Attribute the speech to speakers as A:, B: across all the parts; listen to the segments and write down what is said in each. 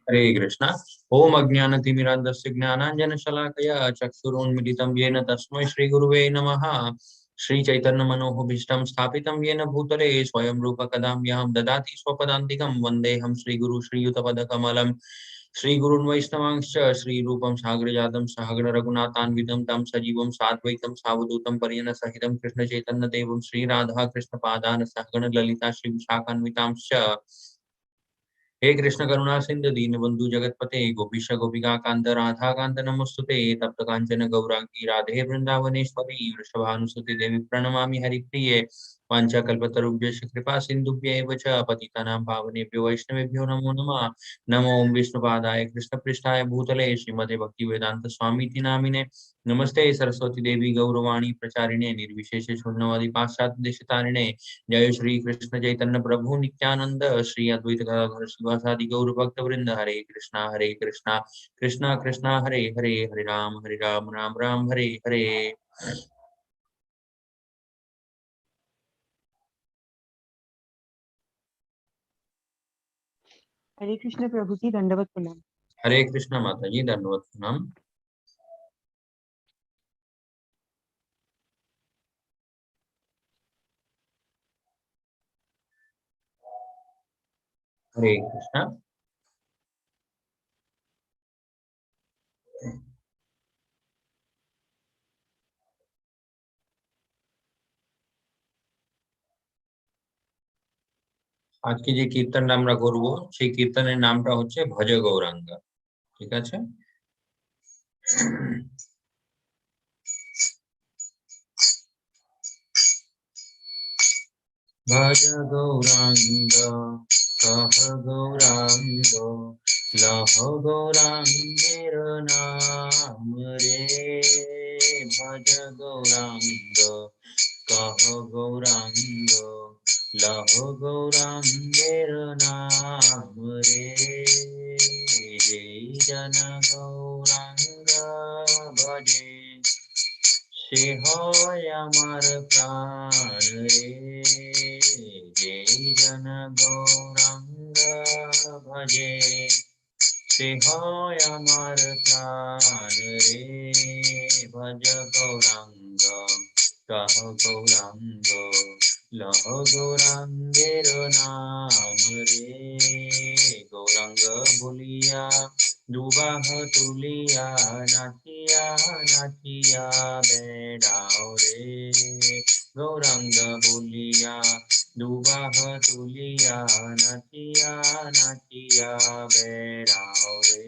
A: हरे कृष्णा। ओम अज्ञानतिमिरान्धस्य ज्ञानाञ्जनशलाकया चक्षुरुन्मिलितं येन तस्मै श्रीगुरुवे नमः। श्रीचैतन्यमनोभीष्टं स्थापितं येन भूतले स्वयं रूप कदा मह्यं ददाति स्वपदान्तिकं वन्देऽहं श्रीगुरु श्रीयुतपदकमलं श्रीगुरुन् वैष्णवांश्च श्रीरूपं साग्रजातं सहगण रघुनाथान्वितं तं सजीवं साद्वैतं सावधूतं परिजनसहितं कृष्णचैतन्यदेवं श्रीराधा कृष्णपादान् सहगण ललिता श्रीविशाखान्वितांश्च। हे कृष्ण करुणा सिंधु दीनबंधु जगतपते गोपीश गोपिका कांत राधा कांत नमस्तुते तप्त कांचन गौरांगी राधे वृंदावनेश्वरी वृषभानुसुते देवी प्रणमामि हरिप्रिये वाञ्छाकल्पतरुभ्यश्च कृपा सिन्धुभ्यैव च पतितानां पावनेभ्यो वैष्णवेभ्यो नमो नमः। नमो ओं विष्णुपादाय कृष्णपृष्ठाय भूतले श्रीमते भक्तिवेदांत स्वामीति नामिने नमस्ते सरस्वती देवी गौरवाणी प्रचारिणे निर्विशेष शून्यवादी पाश्चात्य देशतारिणे जय श्री कृष्ण चैतन्य प्रभु नित्यानंद श्री अद्वैत गदाधर शिवासादि गौर भक्त वृंद हरे कृष्णा कृष्णा कृष्णा हरे हरे हरे राम राम राम हरे हरे।
B: हरे कृष्ण प्रभु जी, दंडवत प्रणाम।
A: हरे कृष्णा माता जी, दंडवत प्रणाम। हरे कृष्णा। आज के जे कीर्तन আমরা করব সেই কীর্তনের নামটা হচ্ছে ভজ গৌরাঙ্গ। ঠিক আছে? भज गौरांग कह गौरांग लह गौरांगेर नाम रे। भज गौरांग कह गौरांग लह गौरांगेर नाम रे। जय जन गौरांग भजे সে হয় আমার প্রাণ রে। যেই জন গৌরাঙ্গ ভজে সে হয় আমার প্রাণ রে। ভজ গৌরাঙ্গ কহ গৌরাঙ্গ লহ গৌরাঙ্গের নাম রে। গৌরাঙ্গ বলিয়া দুবাহ তুলিয়া নাচিয়া নাচিয়া বেড়াও রে। গৌরাঙ্গ বলিয়া দুবাহ তুলিয়া নাচিয়া নাচিয়া বেড়াও রে।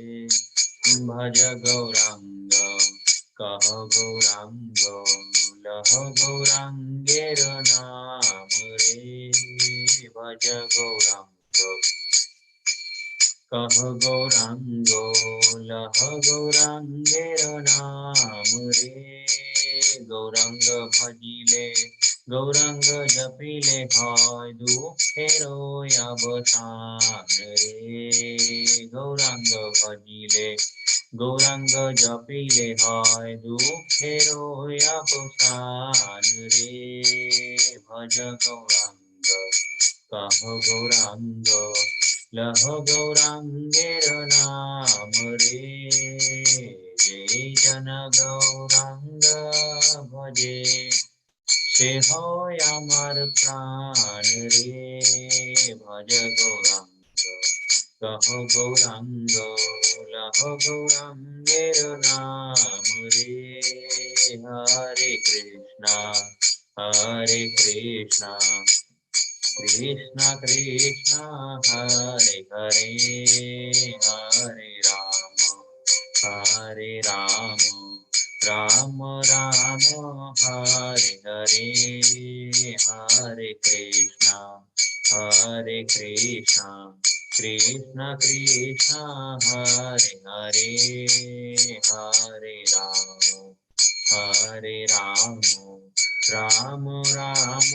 A: ভজ গৌরাঙ্গ কহ গৌরাঙ্গ লহ গৌরাঙ্গের নাম রে। ভজ গৌরাঙ্গ कह गौरांग लह गौरांगेर नाम रे। गौरांग भजिले गौरांग जपिले হয় দুঃখের অবসান রে। গৌরাঙ্গ ভজিলে গৌরাঙ্গ জপিলে হয় দুঃখের অবসান রে। ভজ গৌরাঙ্গ কহ গৌরাঙ্গ लह गौरांगेर नाम रे। जय जन गौरांग भजे সে হয় আমার প্রাণ রে। ভজ গৌরাঙ্গ কহ গৌরাঙ্গ লহ গৌরাঙ্গের নাম রে। হরে কৃষ্ণা कृष्ण कृष्ण हरे हरे हरे राम राम राम हरे हरे। हरे कृष्ण कृष्ण कृष्ण हरे हरे हरे राम राम राम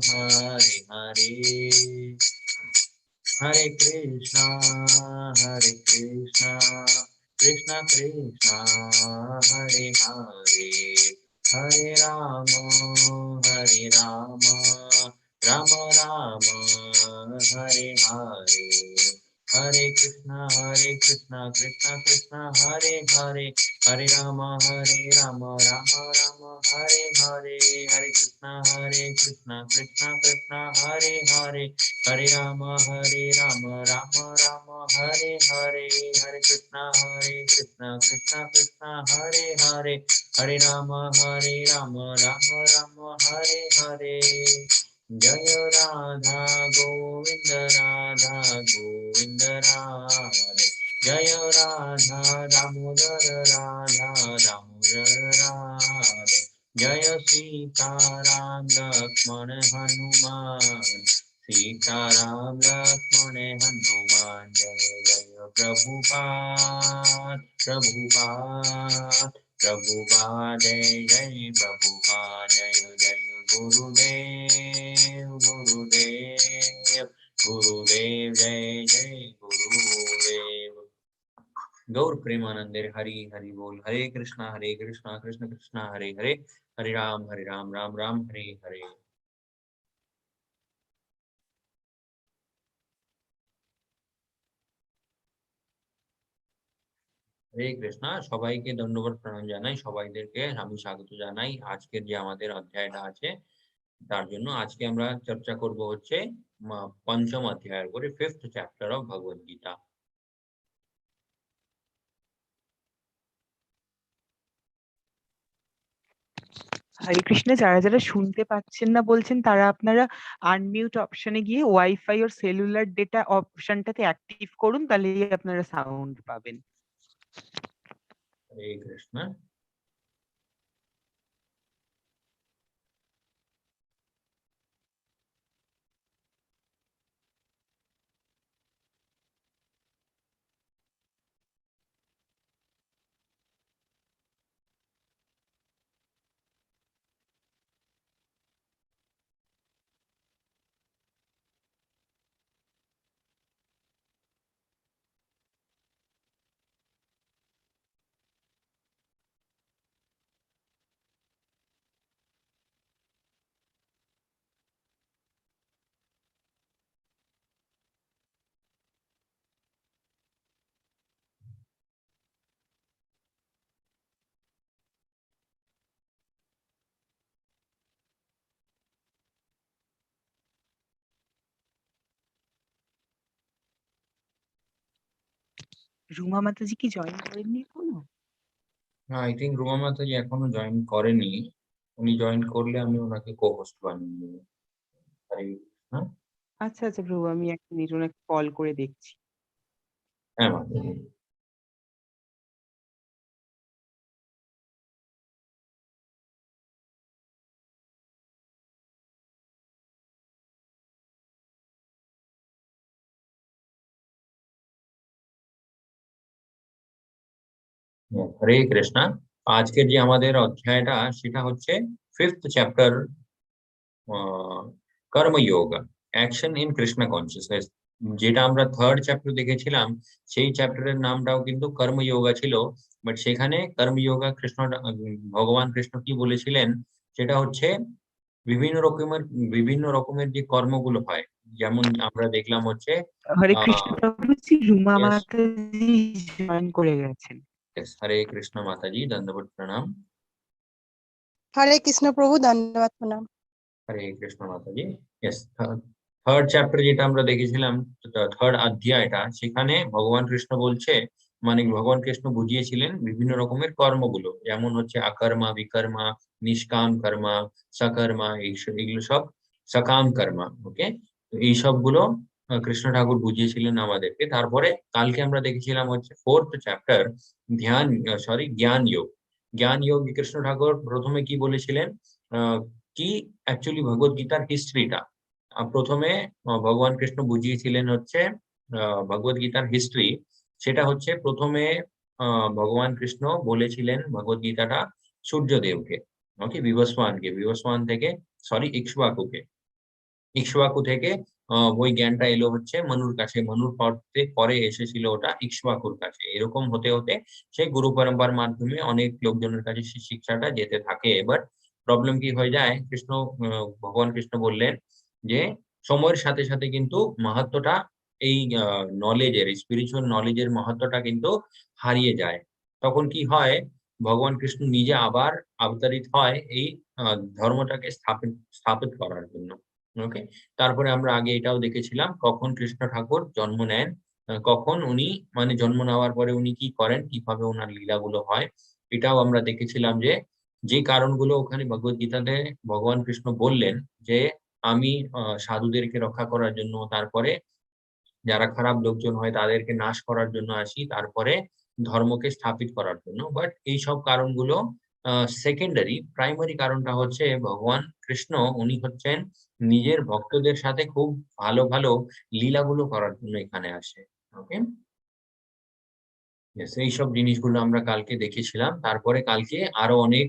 A: हरे हरे। हरे कृष्णा कृष्ण कृष्ण हरे हरे हरे राम राम राम हरे हरे। हरे Krishna Krishna Krishna Hare Hare, Hare Rama Rama Rama Hare Hare, Hare Krishna Krishna Krishna Hare Hare, Hare Rama Rama Rama Hare Hare, Hare Krishna Krishna Krishna Hare Hare, Hare Rama Rama Rama Hare Hare. Jaya Radha Govind Radha Govind Radha, Jaya Radha Damodar Radha Damodar Radha, Jaya Sita Ram Lakshman Hanuman, Sita Ram Lakshman Hanuman, Jaya Jaya Prabhupada Prabhupada Prabhupada, Jai Jai Prabhupada, Jai Jai Gurudev Gurudev Gurudev, Jai Jai Gurudev. गौर प्रेमानंदे हरि हरि बोल, हरे कृष्णा कृष्ण कृष्ण हरे हरे, हरे राम राम राम हरे हरे। হরে কৃষ্ণা, সবাইকে ধন্যবাদ প্রণাম জানাই, সবাইদেরকে আমি স্বাগত জানাই আজকের যে আমাদের অধ্যায়টা আছে তার জন্য। আজকে আমরা চর্চা করব হচ্ছে পঞ্চম অধ্যায়ের উপরে, 5th চ্যাপ্টার অফ ভগবদ গীতা।
B: হরে কৃষ্ণ। যারা যারা শুনতে পাচ্ছেন না বলছেন তারা আপনারা আনমিউট অপশনে গিয়ে ওয়াইফাই ওর সেলুলার ডেটা অপশনটাকে অ্যাক্টিভ করুন, তাহলেই আপনারা সাউন্ড পাবেন।
A: হরে কৃষ্ণ।
B: রুমা মাতাজি কি জয়েন করেননি এখনো?
A: হ্যাঁ, আই থিঙ্ক রুমা মাতাজি এখনো জয়েন করেনি। উনি জয়েন করলে আমি ওনাকে কো-হোস্ট বানিয়ে দেব। হরে কৃষ্ণ।
B: আচ্ছা আচ্ছা প্রভু, আমি এক মিনিট ওনাকে কল করে দেখছি।
A: হ্যাঁ মাতাজি। হরে কৃষ্ণা। আজকের যে আমাদের অধ্যায়টা সেটা হচ্ছে 5th চ্যাপ্টার, কর্মযোগ, অ্যাকশন ইন কৃষ্ণ কনসিয়াসনেস। যেটা আমরা 3rd চ্যাপ্টার দেখেছিলাম সেই চ্যাপ্টারের নামটাও কিন্তু কর্মযোগা ছিল, বাট সেখানে কর্মযোগা কৃষ্ণ ভগবান কৃষ্ণ কি বলেছিলেন সেটা হচ্ছে বিভিন্ন রকমের যে কর্মগুলো হয়, যেমন আমরা দেখলাম হচ্ছে
B: হরে কৃষ্ণ প্রভুজি, রুমা
A: yes,
B: মাতাজি জয়েন করে গেছেন।
A: yes, হরে কৃষ্ণ মাতাজি, দণ্ডবত প্রণাম।
C: হরে কৃষ্ণ প্রভু, ধন্যবাদ প্রণাম।
A: হরে কৃষ্ণ মাতাজি। ইয়েস, 3rd চ্যাপ্টার যেটা আমরা দেখেছিলাম, 3rd অধ্যায়টা, সেখানে ভগবান কৃষ্ণ বলছে, মানে ভগবান কৃষ্ণ বুঝিয়েছিলেন বিভিন্ন রকমের কর্মগুলো, যেমন হচ্ছে আকর্মা, বিকর্মা, নিষ্কাম কর্মা, সকর্মা, এগুলো সব সকাম কর্মা। ওকে, তো এই সবগুলো কৃষ্ণ ঠাকুর বুঝিয়েছিলেন আমাদেরকে। তারপরে কালকে আমরা দেখেছিলাম হচ্ছে 4th চ্যাপ্টার, জ্ঞান যোগ। জ্ঞান যোগ কৃষ্ণ ঠাকুর প্রথমে কি বলেছিলেন, কি অ্যাকচুয়ালি ভগবত গীতার হিস্ট্রিটা প্রথমে ভগবান কৃষ্ণ বুঝিয়েছিলেন হচ্ছে ভগবত গীতার হিস্ট্রি। সেটা হচ্ছে প্রথমে ভগবান কৃষ্ণ বলেছিলেন ভগবত গীতাটা সূর্যদেবকে, ওকে, বিবস্বান থেকে, ইক্ষ্বাকুকে, ইক্ষ্বাকু থেকে ওই জ্ঞানটা এলো হচ্ছে মনুর কাছে, মনুর পরে এসেছিল ওটা ইক্ষ্বাকুর কাছে। এরকম হতে হতে সেই গুরু পরম্পরার মাধ্যমে অনেক লোকজনের কাছে সেই শিক্ষাটা যেতে থাকে। এবার প্রবলেম কি হয়ে যায়, ভগবান কৃষ্ণ বললেন যে সময়ের সাথে সাথে কিন্তু মাহাত্ম্যটা এই নলেজের, স্পিরিচুয়াল নলেজের মহত্বটা কিন্তু হারিয়ে যায়। তখন কি হয়, ভগবান কৃষ্ণ নিজে আবার অবতারিত হয় এই ধর্মটাকে স্থাপিত করার জন্য। ওকে, তারপরে আমরা আগে এটাও দেখেছিলাম কখন কৃষ্ণ ঠাকুর জন্ম নেন, কখন উনি মানে জন্ম নেওয়ার পরে উনি কি করেন, কিভাবে ওনার লীলাগুলো হয়, এটাও আমরা দেখেছিলাম যে যে কারণগুলো ওখানে ভগবত গীতাতে ভগবান কৃষ্ণ বললেন যে আমি সাধুদেরকে রক্ষা করার জন্য, তারপরে যারা খারাপ লোকজন হয় তাদেরকে নাশ করার জন্য আসি, তারপরে ধর্মকে স্থাপিত করার জন্য। বাট এই সব কারণগুলো সেকেন্ডারি। প্রাইমারি কারণটা হচ্ছে ভগবান কৃষ্ণ উনি হচ্ছেন নিজের ভক্তদের সাথে খুব ভালো ভালো লীলাগুলো করার জন্য এখানে আসে। ওকে, Yes, এইসব জিনিসগুলো আমরা কালকে দেখেছিলাম। তারপরে কালকে আরো অনেক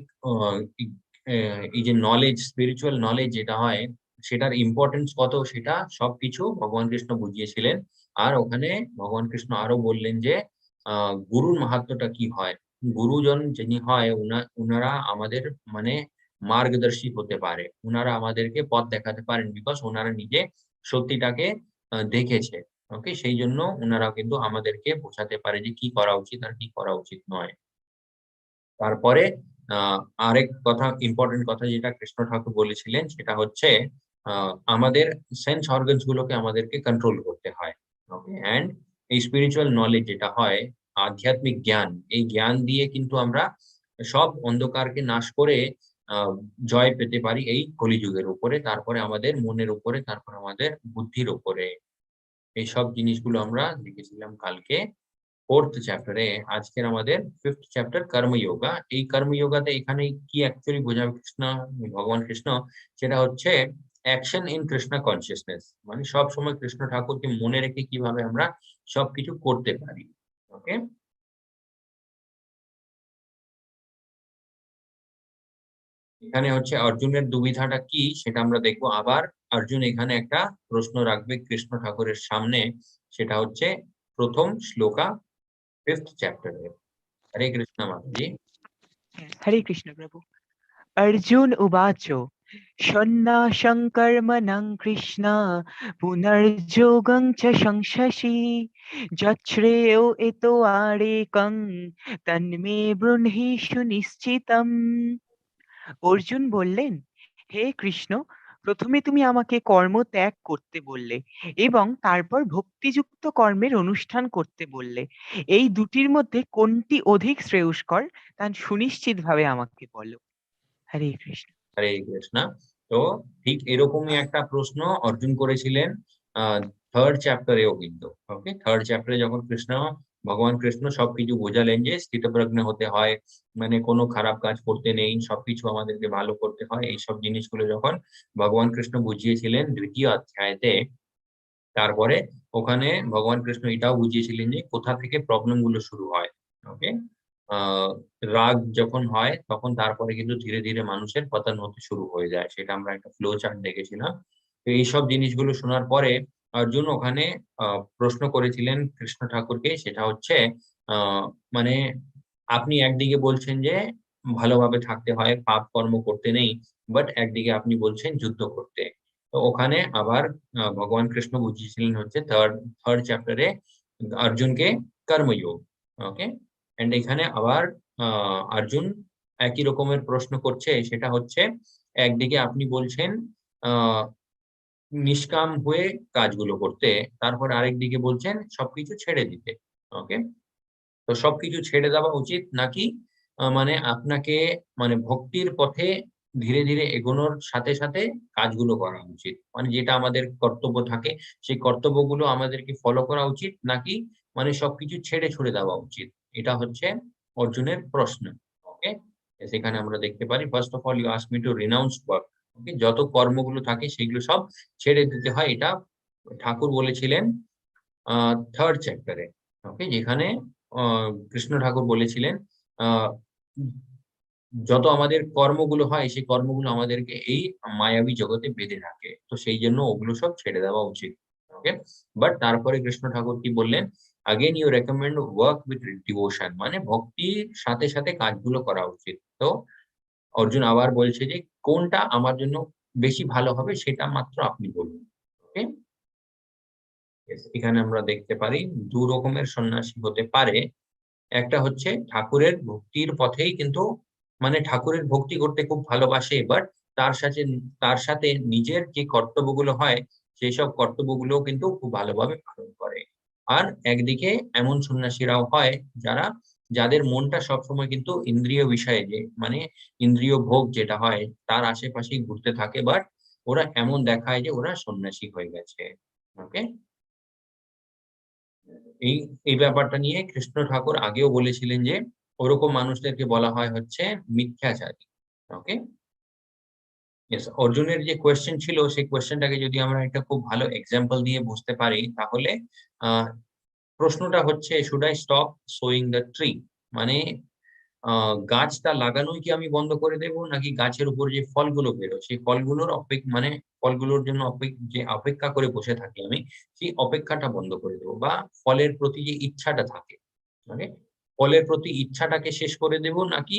A: এই যে নলেজ, স্পিরিচুয়াল নলেজ যেটা হয় সেটার ইম্পর্টেন্স কত সেটা সবকিছু ভগবান কৃষ্ণ বুঝিয়েছিলেন। আর ওখানে ভগবান কৃষ্ণ আরো বললেন যে গুরুর মাহাত্ম্যটা কি হয়। গুরুজন যিনি হয় উনারা আমাদের মানে মার্গদর্শী হতে পারে, উনারা আমাদেরকে পথ দেখাতে পারেন, বিকজ ওনারা নিজে সত্যিটাকে দেখেছে। ওকে, সেই জন্য উনারা কিন্তু আমাদেরকে বোঝাতে পারে যে কি করা উচিত আর কি করা উচিত নয়। তারপরে আরেক কথা, ইম্পর্টেন্ট কথা যেটা কৃষ্ণ ঠাকুর বলেছিলেন সেটা হচ্ছে আমাদের সেন্স অর্গানস গুলোকে আমাদেরকে কন্ট্রোল করতে হয়। ওকে, এন্ড এই স্পিরিচুয়াল নলেজ যেটা হয়, আধ্যাত্মিক জ্ঞান, এই জ্ঞান দিয়ে কিন্তু আমরা সব অন্ধকারকে নাশ করে জয় পেতে পারি এই কলিযুগের উপরে, তারপরে আমাদের মনের উপরে, তারপর আমাদের বুদ্ধির উপরে। এইসব জিনিসগুলো আমরা দেখেছিলাম কালকে ফোর্থ চ্যাপ্টারে। আজকের আমাদের ফিফথ চ্যাপ্টার কর্মযোগা। এই কর্মযোগাতে এখানে কি অ্যাকচুয়ালি বোঝাবে ভগবান কৃষ্ণ, সেটা হচ্ছে অ্যাকশন ইন কৃষ্ণ কনসিয়াসনেস, মানে সব সময় কৃষ্ণ ঠাকুরকে মনে রেখে কিভাবে আমরা সবকিছু করতে পারি। ওকে, এখানে হচ্ছে অর্জুনের দুবিধাটা কি সেটা আমরা দেখবো। আবার অর্জুন এখানে একটা প্রশ্ন রাখবে কৃষ্ণ ঠাকুরের সামনে, সেটা হচ্ছে প্রথম শ্লোকা ফিফথ চ্যাপ্টারে। হরে কৃষ্ণ মাতাজি।
B: হরে কৃষ্ণ প্রভু। अर्जुन उवाच षण्णाशं कर्मणं कृष्ण पुनर्योगं च संशसि यच्छ्रेयो एतो आरेकं तन्मे ब्रूहि সুনিশ্চিতম। অর্জুন বললেন, হে কৃষ্ণ, প্রথমে তুমি আমাকে কর্ম ত্যাগ করতে বললে এবং তারপর ভক্তিযুক্ত কর্মের অনুষ্ঠান করতে বললে। এই দুটির মধ্যে কোনটি অধিক শ্রেয়স্কর তা সুনিশ্চিতভাবে আমাকে বলো। হরে কৃষ্ণ।
A: হরে কৃষ্ণ। তো ঠিক এরকমই একটা প্রশ্ন অর্জুন করেছিলেন থার্ড চ্যাপ্টারেও কিন্তু। ওকে, থার্ড চ্যাপ্টারে যখন ভগবান কৃষ্ণ সবকিছু বোঝালেন যে স্থিতপ্রজ্ঞ হতে হয়, মানে কোনো খারাপ কাজ করতে নেই, সবকিছু আমাদেরকে ভালো করতে হয়, এইসব জিনিসগুলো যখন ভগবান কৃষ্ণ বুঝিয়েছিলেন দ্বিতীয় অধ্যায়তে, তারপরে ওখানে ভগবান কৃষ্ণ এটাও বুঝিয়েছিলেন যে কোথা থেকে প্রবলেম গুলো শুরু হয়। ওকে, রাগ যখন হয় তখন তারপরে কিন্তু ধীরে ধীরে মানুষের পতন হতে শুরু হয়ে যায়, সেটা আমরা একটা ফ্লো চার্ট দেখেছিলাম। তো এইসব জিনিসগুলো শোনার পরে অর্জুন ওখানে প্রশ্ন করেছিলেন কৃষ্ণ ঠাকুরকে, সেটা হচ্ছে মানে আপনি একদিকে বলছেন যে ভালোভাবে থাকতে হয়, পাপ কর্ম করতে নেই, বাট একদিকে আপনি বলছেন যুদ্ধ করতে। তো ওখানে আবার ভগবান কৃষ্ণ বুঝিয়েছিলেন হচ্ছে থার্ড চ্যাপ্টারে অর্জুনকে কর্মযোগ। ওকে, এন্ড এখানে আবার অর্জুন একই রকমের প্রশ্ন করছে, সেটা হচ্ছে একদিকে আপনি বলছেন নিষ্কাম হয়ে কাজগুলো করতে, তারপর আরেকদিকে বলছেন সবকিছু ছেড়ে দিতে। ওকে, তো সবকিছু ছেড়ে দেওয়া উচিত নাকি মানে আপনাকে মানে ভক্তির পথে ধীরে ধীরে এগোনোর সাথে সাথে কাজগুলো করা উচিত, মানে যেটা আমাদের কর্তব্য থাকে সেই কর্তব্যগুলো আমাদেরকে ফলো করা উচিত, নাকি মানে সবকিছু ছেড়ে ছুড়ে দেওয়া উচিত? এটা হচ্ছে অর্জুনের প্রশ্ন। ওকে, সেখানে আমরা দেখতে পারি first of all you ask me to renounce work. Okay, যত কর্মগুলো থাকে সেগুলো সব ছেড়ে দিতে হয়, এটা ঠাকুর বলেছিলেন থার্ড চ্যাপ্টারে। ওকে, যেখানে কৃষ্ণ ঠাকুর বলেছিলেন আহ যত আমাদের কর্মগুলো হয় সেই কর্মগুলো আমাদেরকে এই মায়াবী জগতে বেঁধে রাখে, তো সেই জন্য ওগুলো সব ছেড়ে দেওয়া উচিত। ওকে, বাট তারপরে কৃষ্ণ ঠাকুর কি বললেন, again you recommend work with devotion, মানে ভক্তির সাথে সাথে কাজগুলো করা উচিত। তো অর্জুন আবার বলছে যে কোনটা আমার জন্য বেশি ভালো হবে সেটা মাত্র আপনি বলুন। ওকে, Yes, এখানে আমরা দেখতে পারি দু রকমের সন্ন্যাসী হতে পারে। একটা হচ্ছে ঠাকুরের ভক্তির পথেই কিন্তু মানে ঠাকুরের ভক্তি করতে খুব ভালোবাসে, বাট তার সাথে নিজের যে কর্তব্যগুলো হয় সেই সব কর্তব্যগুলো কিন্তু খুব ভালোভাবে পালন করে। আর একদিকে এমন সন্ন্যাসীরাও হয় যাদের মনটা সবসময় কিন্তু ইন্দ্রিয় বিষয়ে, যে মানে ইন্দ্রিয় ভোগ যেটা হয় তার আশেপাশেই ঘুরতে থাকে, বাট ওরা এমন দেখায় যে ওরা সন্ন্যাসী হয়ে গেছে। ওকে, এই এই ব্যাপারটা নিয়ে কৃষ্ণ ঠাকুর আগেও বলেছিলেন যে ওরকম মানুষদেরকে বলা হয় হচ্ছে মিথ্যাচারী। ওকে, ইয়েস, অর্জুনের যে কোয়েশ্চেন ছিল সেই কোয়েশ্চেনটাকে যদি আমরা একটা খুব ভালো এক্সাম্পল দিয়ে বুঝতে পারি, তাহলে আহ প্রশ্নটা হচ্ছে should I stop sewing the tree, মানে গাছটা লাগানোই কি আমি বন্ধ করে দেব, নাকি গাছের উপর যে ফলগুলো বেরোয় সেই ফলগুলোর জন্য যে অপেক্ষা করে বসে থাকি আমি, সেই অপেক্ষাটা বন্ধ করে দেবো, বা ফলের প্রতি যে ইচ্ছাটা থাকে, মানে ফলের প্রতি ইচ্ছাটাকে শেষ করে দেব, নাকি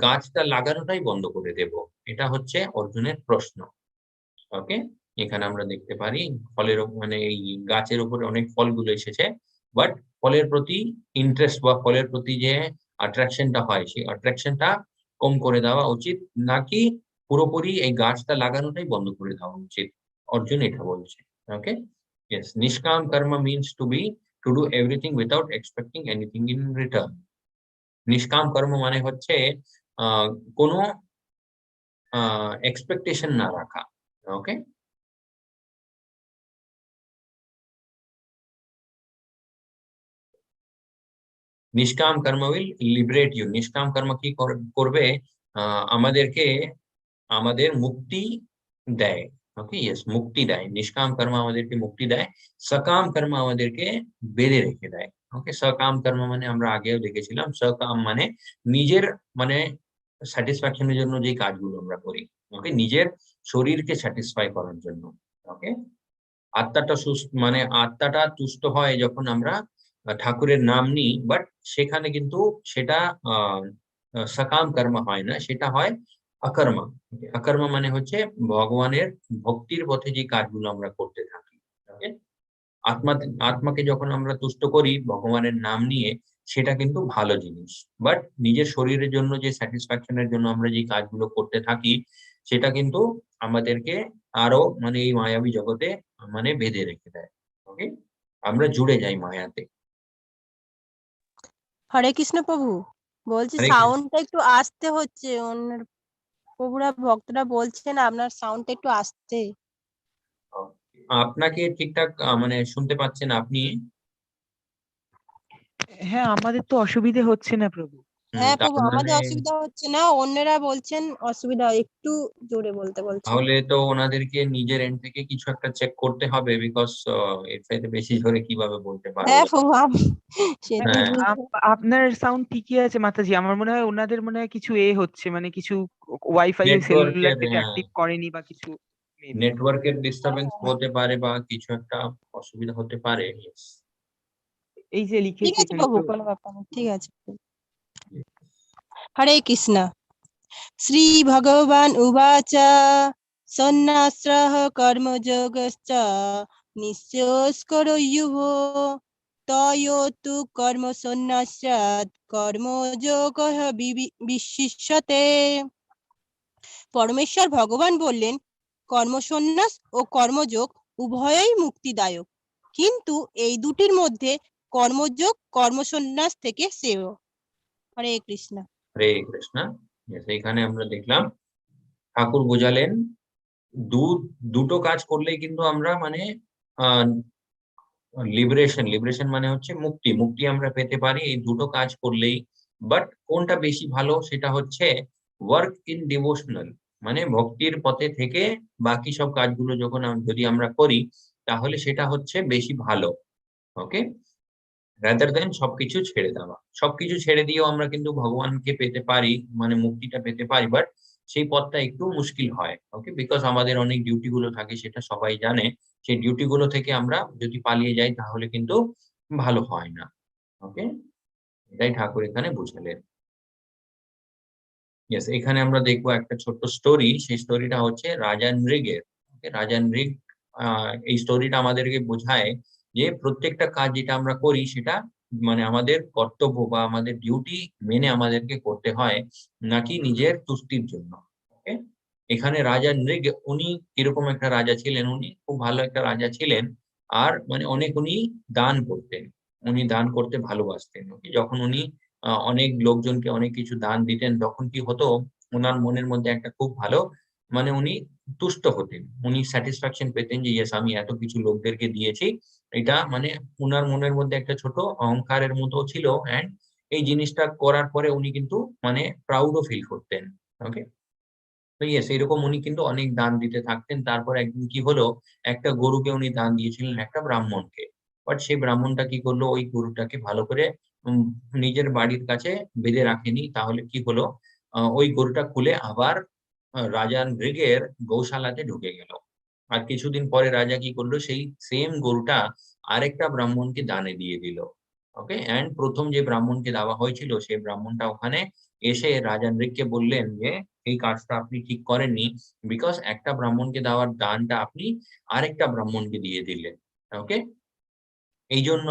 A: গাছটা লাগানোটাই বন্ধ করে দেব? এটা হচ্ছে অর্জুনের প্রশ্ন। ওকে, এখানে আমরা দেখতে পারি মানে এই গাছের উপরে অনেক ফলগুলো এসেছে, বাট ফলের প্রতি ইন্টারেস্ট বা ফলের প্রতি যে অ্যাট্রাকশনটা হয় সেই অ্যাট্রাকশনটা কম করে দেওয়া উচিত, নাকি পুরোপুরি এই গাছটা লাগানোটাই বন্ধ করে দেওয়া উচিত? অর্জুন এটা বলছে। ওকে, ইয়েস, নিষ্কাম কর্ম means to do everything without expecting anything in return. নিষ্কাম কর্ম মানে হচ্ছে আহ কোনো এক্সপেকটেশন না রাখা। ওকে, নিষ্কাম কর্ম উইল লিবারেট ইউ। নিষ্কাম কর্ম কি করবে? আমাদেরকে আমাদের মুক্তি দেয়। ওকে, ইয়েস, মুক্তি দেয়। নিষ্কাম কর্ম আমাদেরকে মুক্তি দেয়, সকাম কর্ম আমাদেরকে বেঁধে রেখে দেয়। ওকে, সকাম কর্ম মানে আমরা আগেও দেখেছিলাম, সকাম মানে নিজের মানে স্যাটিসফ্যাকশনের জন্য যে কাজগুলো আমরা করি। ওকে, নিজের শরীরকে স্যাটিসফাই করার জন্য। ওকে, আত্মাটা তুষ্ট হয় যখন আমরা ঠাকুরের নাম নিই, বাট সেখানে কিন্তু সেটা আহ সকাম কর্ম হয় না, সেটা হয় অকর্মা। অকর্মা মানে হচ্ছে ভগবানের ভক্তির পথে যে কাজগুলো আমরা করতে থাকি। ওকে, আত্মাকে যখন আমরা তুষ্ট করি ভগবানের নাম নিয়ে, সেটা কিন্তু ভালো জিনিস, বাট নিজের শরীরের জন্য যে স্যাটিসফ্যাকশনের জন্য আমরা যে কাজগুলো করতে থাকি সেটা কিন্তু আমাদেরকে আরো মানে এই মায়াবী জগতে মানে বেঁধে রেখে দেয়। ওকে, আমরা জুড়ে যাই মায়াতে।
C: হরে কৃষ্ণ প্রভু, বলছি
A: হরে কৃষ্ণ।
C: সাউন্ডটা একটু আস্তে হচ্ছে, অন্যের প্রভুরা ভক্তরা বলছেন আপনার সাউন্ডটা একটু আস্তে।
A: আপনাকে ঠিকঠাক মানে শুনতে পাচ্ছেন আপনি?
B: হ্যাঁ, আমাদের তো অসুবিধে হচ্ছে না প্রভু।
C: হ্যাঁ
A: তার
C: প্রভু, আমাদের
A: মানে
C: অসুবিধা হচ্ছে না, অন্যরা বলছেন অসুবিধা, একটু জোরে বলতে বলছেন।
A: তাহলে তো ওনাদেরকে নিজের এন্ড থেকে কিছু একটা চেক করতে হবে, বিকজ এর চাইতে বেশি জোরে কিভাবে বলতে
C: হ্যাঁ
A: পারবে?
C: প্রভু, আমি সেটাই
A: হ্যাঁ,
C: বুঝতে।
B: আপনার সাউন্ড ঠিকই আছে মাতাজি, আমার মনে হয় ওনাদের মনে হয় কিছু হচ্ছে, মানে কিছু ওয়াইফাই সেলুলার
A: নেটওয়ার্কের,
B: ডেটা অ্যাক্টিভ করেনি বা কিছু মেবি।
A: ডিস্টারবেন্স হতে পারে বা কিছু একটা অসুবিধা হতে পারে। Yes.
B: এই যে
C: ঠিক
B: লিখেছে
C: আছে
B: এখানে
C: প্রভু,
B: তো।
C: কোনো ব্যাপার নেই, ঠিক আছে। হরে কৃষ্ণ। শ্রী ভগবান উবাচ সন্ন্যাসঃ কর্মযোগশ্চ নিঃশেষকরোযুঃ তয়োতু কর্ম সন্ন্যাসাৎ কর্মযোগঃ বিশিষ্যতে। পরমেশ্বর ভগবান বললেন, কর্মসন্ন্যাস ও কর্মযোগ উভয়ই মুক্তিদায়ক, কিন্তু এই দুটির মধ্যে কর্মযোগ কর্মসন্ন্যাস থেকে শ্রেয়। হরে কৃষ্ণ।
A: হরে কৃষ্ণ। Yes, এখানে আমরা দেখলাম ঠাকুর বোঝালেন দুটো কাজ করলেই কিন্তু আমরা মানে লিবারেশন মানে হচ্ছে মুক্তি আমরা পেতে পারি এই দুটো কাজ করলেই। বাট কোনটা বেশি ভালো সেটা হচ্ছে ওয়ার্ক ইন ডিভোশনাল, মানে ভক্তির পথে থেকে বাকি সব কাজগুলো যখন যদি আমরা করি তাহলে সেটা হচ্ছে বেশি ভালো। ওকে, রাদার দেন সবকিছু ছেড়ে দেওয়া। সবকিছু ছেড়ে দিয়েও আমরা কিন্তু ভগবানকে পেতে পারি, মানে মুক্তিটা পেতে পারি, বাট সেই পথটা একটু মুশকিল হয়। ওকে, বিকজ আমাদের অনেক ডিউটি গুলো থাকে, সেটা সবাই জানে। সেই ডিউটি গুলো থেকে আমরা যদি পালিয়ে যাই তাহলে কিন্তু ভালো হয় না। ওকে, এটাই ঠাকুর এখানে বুঝালেন। ইয়েস, এখানে আমরা দেখবো একটা ছোট্ট স্টোরি। সেই স্টোরিটা হচ্ছে রাজা নৃগের। রাজা নৃগ এই স্টোরিটা আমাদেরকে বোঝায় যে প্রত্যেকটা কাজ যেটা আমরা করি সেটা মানে আমাদের কর্তব্য বা আমাদের ডিউটি মেনে আমাদেরকে করতে হয়, নাকি নিজের তুষ্টির জন্য। ওকে, এখানে রাজা নৃগ উনি কিরকম একটা রাজা ছিলেন, উনি খুব ভালো একটা রাজা ছিলেন। আর মানে অনেক উনি দান করতেন, উনি দান করতে ভালোবাসতেন। ওকে, যখন উনি অনেক লোকজনকে অনেক কিছু দান দিতেন, তখন কি হতো, ওনার মনের মধ্যে একটা খুব ভালো মানে উনি তুষ্ট হতেন, উনি স্যাটিসফ্যাকশন পেতেন যে ইয়েস আমি এত কিছু লোকদেরকে দিয়েছি। এটা মানে উনার মনের মধ্যে একটা ছোট অহংকারের মতো ছিল, এন্ড এই জিনিসটা করার পরে উনি কিন্তু মানে প্রাউডও ফিল করতেন। ওকে, তো ইয়েস এরকম উনি কিন্তু অনেক দান দিতে থাকতেন। তারপর একদিন কি হলো, একটা গরুকে উনি দান দিয়েছিলেন একটা ব্রাহ্মণকে। বাট সেই ব্রাহ্মণটা কি করলো, ওই গরুটাকে ভালো করে উম নিজের বাড়ির কাছে বেঁধে রাখেনি। তাহলে কি হলো, ওই গরুটা খুলে আবার রাজা নৃগের গৌশালাতে ঢুকে গেল। আর কিছুদিন পরে রাজা কি করলো, সেই সেম গরুটা আরেকটা ব্রাহ্মণকে দানে দিয়ে দিল। ওকে, এন্ড ১ম যে ব্রাহ্মণকে দেওয়া হয়েছিল সেই ব্রাহ্মণটা ওখানে এসে রাজা নৃগকে বললেন যে এই কাজটা আপনি ঠিক করেননি। বিকজ একটা ব্রাহ্মণকে দেওয়ার দানটা আপনি আরেকটা ব্রাহ্মণকে দিয়ে দিলেন। ওকে, এইজন্য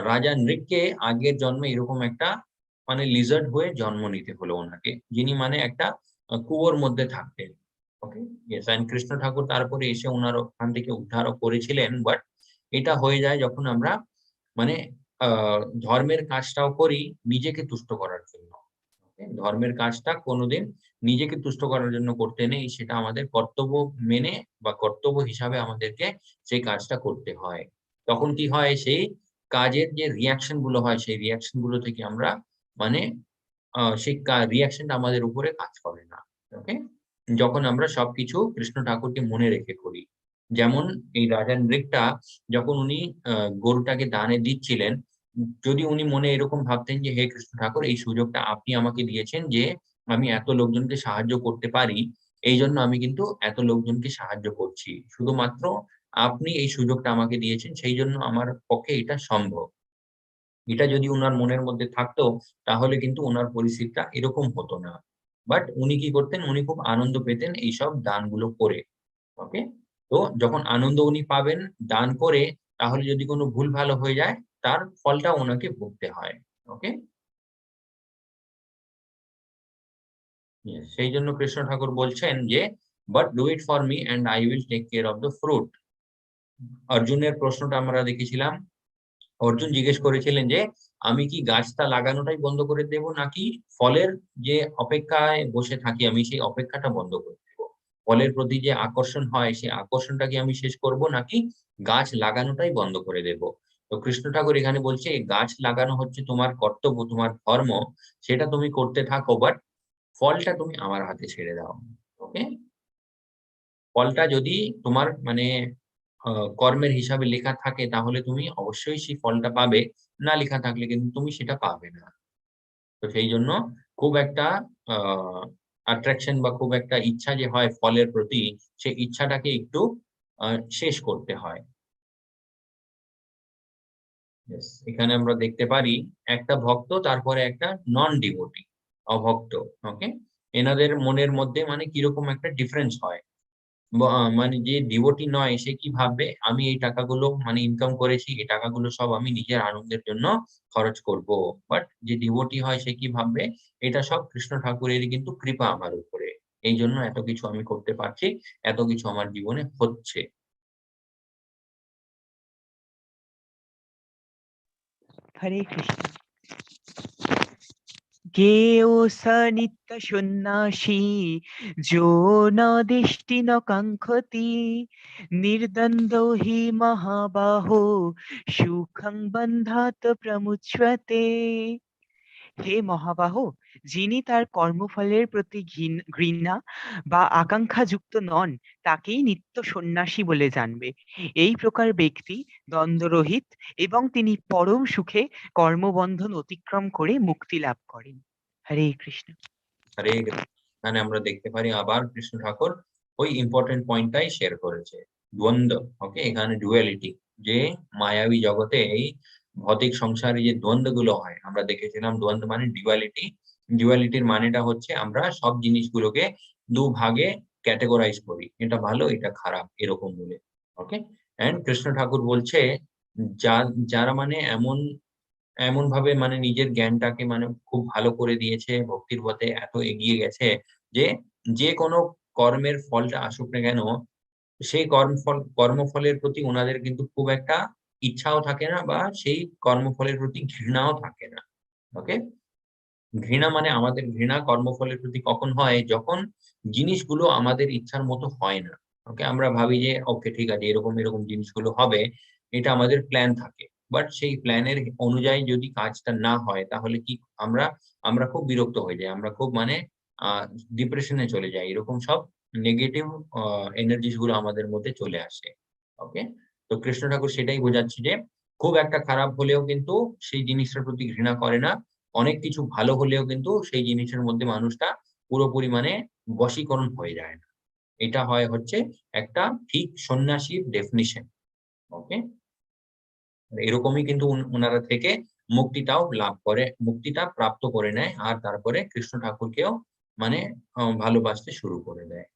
A: রাজা নৃগকে আগের জন্মে এরকম একটা মানে লিজার্ড হয়ে জন্ম নিতে হলো ওনাকে, যিনি মানে একটা কুয়োর মধ্যে থাকতেন। ওকে, ইয়েস, এন্ড কৃষ্ণ ঠাকুর তারপরে এসে উনার ওখান থেকে উদ্ধারও করেছিলেন। বাট এটা হয়ে যায় যখন আমরা মানে আ ধর্মের কাজটাও করি নিজেকে তুষ্ট করার জন্য। ওকে? ধর্মের কাজটা কোনোদিন নিজেকে তুষ্ট করার জন্য করতে নেই। সেটা আমাদের কর্তব্য মেনে বা কর্তব্য হিসাবে আমাদেরকে সেই কাজটা করতে হয়। তখন কি হয়, সেই কাজের যে রিঅ্যাকশন গুলো হয়, সেই রিঅ্যাকশন গুলো থেকে আমরা মানে সেই রিঅ্যাকশনটা আমাদের উপরে কাজ করে না। ওকে? যখন আমরা সবকিছু কৃষ্ণ ঠাকুরকে মনে রেখে করি। যেমন এই রাজা নৃগটা যখন উনি আ গরুটাকে দানে দিচ্ছিলেন, যদি উনি মনে এরকম ভাবতেন যে, "হে কৃষ্ণ ঠাকুর, এই সুযোগটা আপনি আমাকে দিয়েছেন যে আমি এত লোকজনকে সাহায্য করতে পারি। এইজন্য আমি কিন্তু এত লোকজনকে সাহায্য করছি। শুধুমাত্র আপনি এই সুযোগটা আমাকে দিয়েছেন, সেইজন্য আমার পক্ষে এটা সম্ভব।" এটা যদি উনার মনের মধ্যে থাকতো, তাহলে কিন্তু উনার পরিস্থিতিটা এরকম হতো না। বাট উনি কি করতেন? উনি খুব আনন্দ পেতেন এইসব দানগুলো করে। ওকে? তো যখন আনন্দ উনি পাবেন দান করে, তাহলে যদি কোন ভুল-ভাল হয়ে যায়, তার ফলটা উনাকে ভুগতে হয়। ওকে? ইয়েস, সেইজন্য কৃষ্ণ ঠাকুর বলছেন যে, "but do it for me and I will take care of the fruit." অর্জুনের প্রশ্নটা আমরা দেখেছিলাম। অর্জুন জিজ্ঞেস করেছিলেন যে, "আমি কি গাছটা লাগানোটাই বন্ধ করে দেব? নাকি ফলের যে অপেক্ষায় বসে থাকি আমি সেই অপেক্ষাটা বন্ধ করে দেব? ফলের প্রতি যে আকর্ষণ হয় সেই আকর্ষণটা কি আমি শেষ করব? নাকি গাছ লাগানোটাই বন্ধ করে দেব?" তো কৃষ্ণ ঠাকুর এখানে বলছে, "এই গাছ লাগানো হচ্ছে তোমার কর্তব্য, তোমার ধর্ম। সেটা তুমি করতে থাকো। বাট ফলটা তুমি আমার হাতে ছেড়ে দাও।" ওকে? ফলটা যদি তোমার মানে আ কর্মের হিসাবে লেখা থাকে তাহলে তুমি অবশ্যই সেই ফলটা পাবে। না লেখা থাকলে কিন্তু তুমি সেটা পাবে না। তো সেইজন্য খুব একটা আ অ্যাট্রাকশন বা খুব একটা ইচ্ছা যে হয় ফলের প্রতি, সেই ইচ্ছাটাকে একটু আ শেষ করতে হয়। ইয়েস, এখানে আমরা দেখতে পারি একটা ভক্ত তারপরে একটা নন ডিভোটি, অভক্ত। ওকে? এনাদের মনের মধ্যে মানে কিরকম একটা ডিফারেন্স হয়। মানে যে ডিভোটি নয় সে কি ভাববে? আমি এই টাকাগুলো মানে ইনকাম করেছি, এই টাকাগুলো সব আমি নিজের আনন্দের জন্য খরচ করব। বাট যে ডিভোটি হয় সে কি ভাববে? এটা সব কৃষ্ণ ঠাকুরেরই কিন্তু কৃপা আমার উপরে। এইজন্য এত কিছু আমি করতে পারছি, এত কিছু আমার জীবনে হচ্ছে।
B: হরে কৃষ্ণ। জ্ঞেয়ো স নিত্য সন্ন্যাসী যো ন দিষ্টি ন কাঙ্ক্ষতি নির্দ্বন্দ্বো হি মহাবাহো সুখং বন্ধাত প্রমুচ্যতে। হে মহাবাহ, যিনি তার কর্মফলের প্রতি ঘৃণা বা আকাঙ্ক্ষা যুক্ত নন, তাকেই নিত্য সন্ন্যাসী বলে জানবে। এই প্রকার ব্যক্তি দ্বন্দ্বরহিত এবং তিনি পরম সুখে কর্মবন্ধন অতিক্রম করে মুক্তি লাভ করেন। হরে কৃষ্ণ।
A: হরে কৃষ্ণ। এখানে আমরা দেখতে পারি আবার কৃষ্ণ ঠাকুর ওই ইম্পোর্টেন্ট পয়েন্টটাই শেয়ার করেছে। দ্বন্দ্ব, ওকে? এখানে ডুয়ালিটি, যে মায়াবী জগতে এই ভৌতিক সংসারে যে দ্বন্দ্বগুলো হয়, আমরা দেখেছিলাম দ্বন্দ্ব মানে ডুয়ালিটি। ডুয়ালিটির মানেটা হচ্ছে আমরা সব জিনিসগুলোকে দুভাগে ক্যাটেগরাইজ করি। এটা ভালো, এটা খারাপ এরকম বলে। ওকে? অ্যান্ড কৃষ্ণ ঠাকুর বলছে যারা মানে এমন ভাবে মানে নিজের জ্ঞানটাকে মানে খুব ভালো করে দিয়েছে, ভক্তির পথে এত এগিয়ে গেছে যে, যে কোনো কর্মের ফলটা আসুক না কেন, সেই কর্মফলের প্রতি উনাদের কিন্তু খুব একটা ইচ্ছাও থাকে না বা সেই কর্মফলের প্রতি ঘৃণাও থাকে না। ওকে? ঘৃণা মানে আমাদের ঘৃণা কর্মফলের প্রতি কখন হয়? যখন জিনিসগুলো আমাদের ইচ্ছার মতো হয় না। ওকে? আমরা ভাবি যে ওকে ঠিক আছে এরকম জিনিসগুলো হবে। এটা আমাদের প্ল্যান থাকে। বাট সেই প্ল্যানের অনুযায়ী যদি কাজটা না হয় তাহলে কি আমরা আমরা খুব বিরক্ত হয়ে যাই। আমরা খুব মানে আ ডিপ্রেশন এ চলে যাই। এরকম সব নেগেটিভ আ এনার্জিস গুলো আমাদের মধ্যে চলে আসে। ওকে? তো কৃষ্ণ ঠাকুর সেটাই বোঝাচ্ছে যে খুব একটা খারাপ হলেও কিন্তু সেই জিনিসটার প্রতি ঘৃণা করে না। অনেক কিছু ভালো হলেও কিন্তু সেই জিনিসের মধ্যে মানুষটা পুরোপুরি মানে বশীকরণ হয়ে যায় না। এটা হচ্ছে একটা ঠিক সন্ন্যাসীর ডেফিনিশন। ওকে? এরকমই কিন্তু উনারা থেকে মুক্তিটাও লাভ করে, মুক্তিটা প্রাপ্ত করে নেয়। আর তারপরে কৃষ্ণ ঠাকুরকেও মানে ভালোবাসতে শুরু করে দেয়।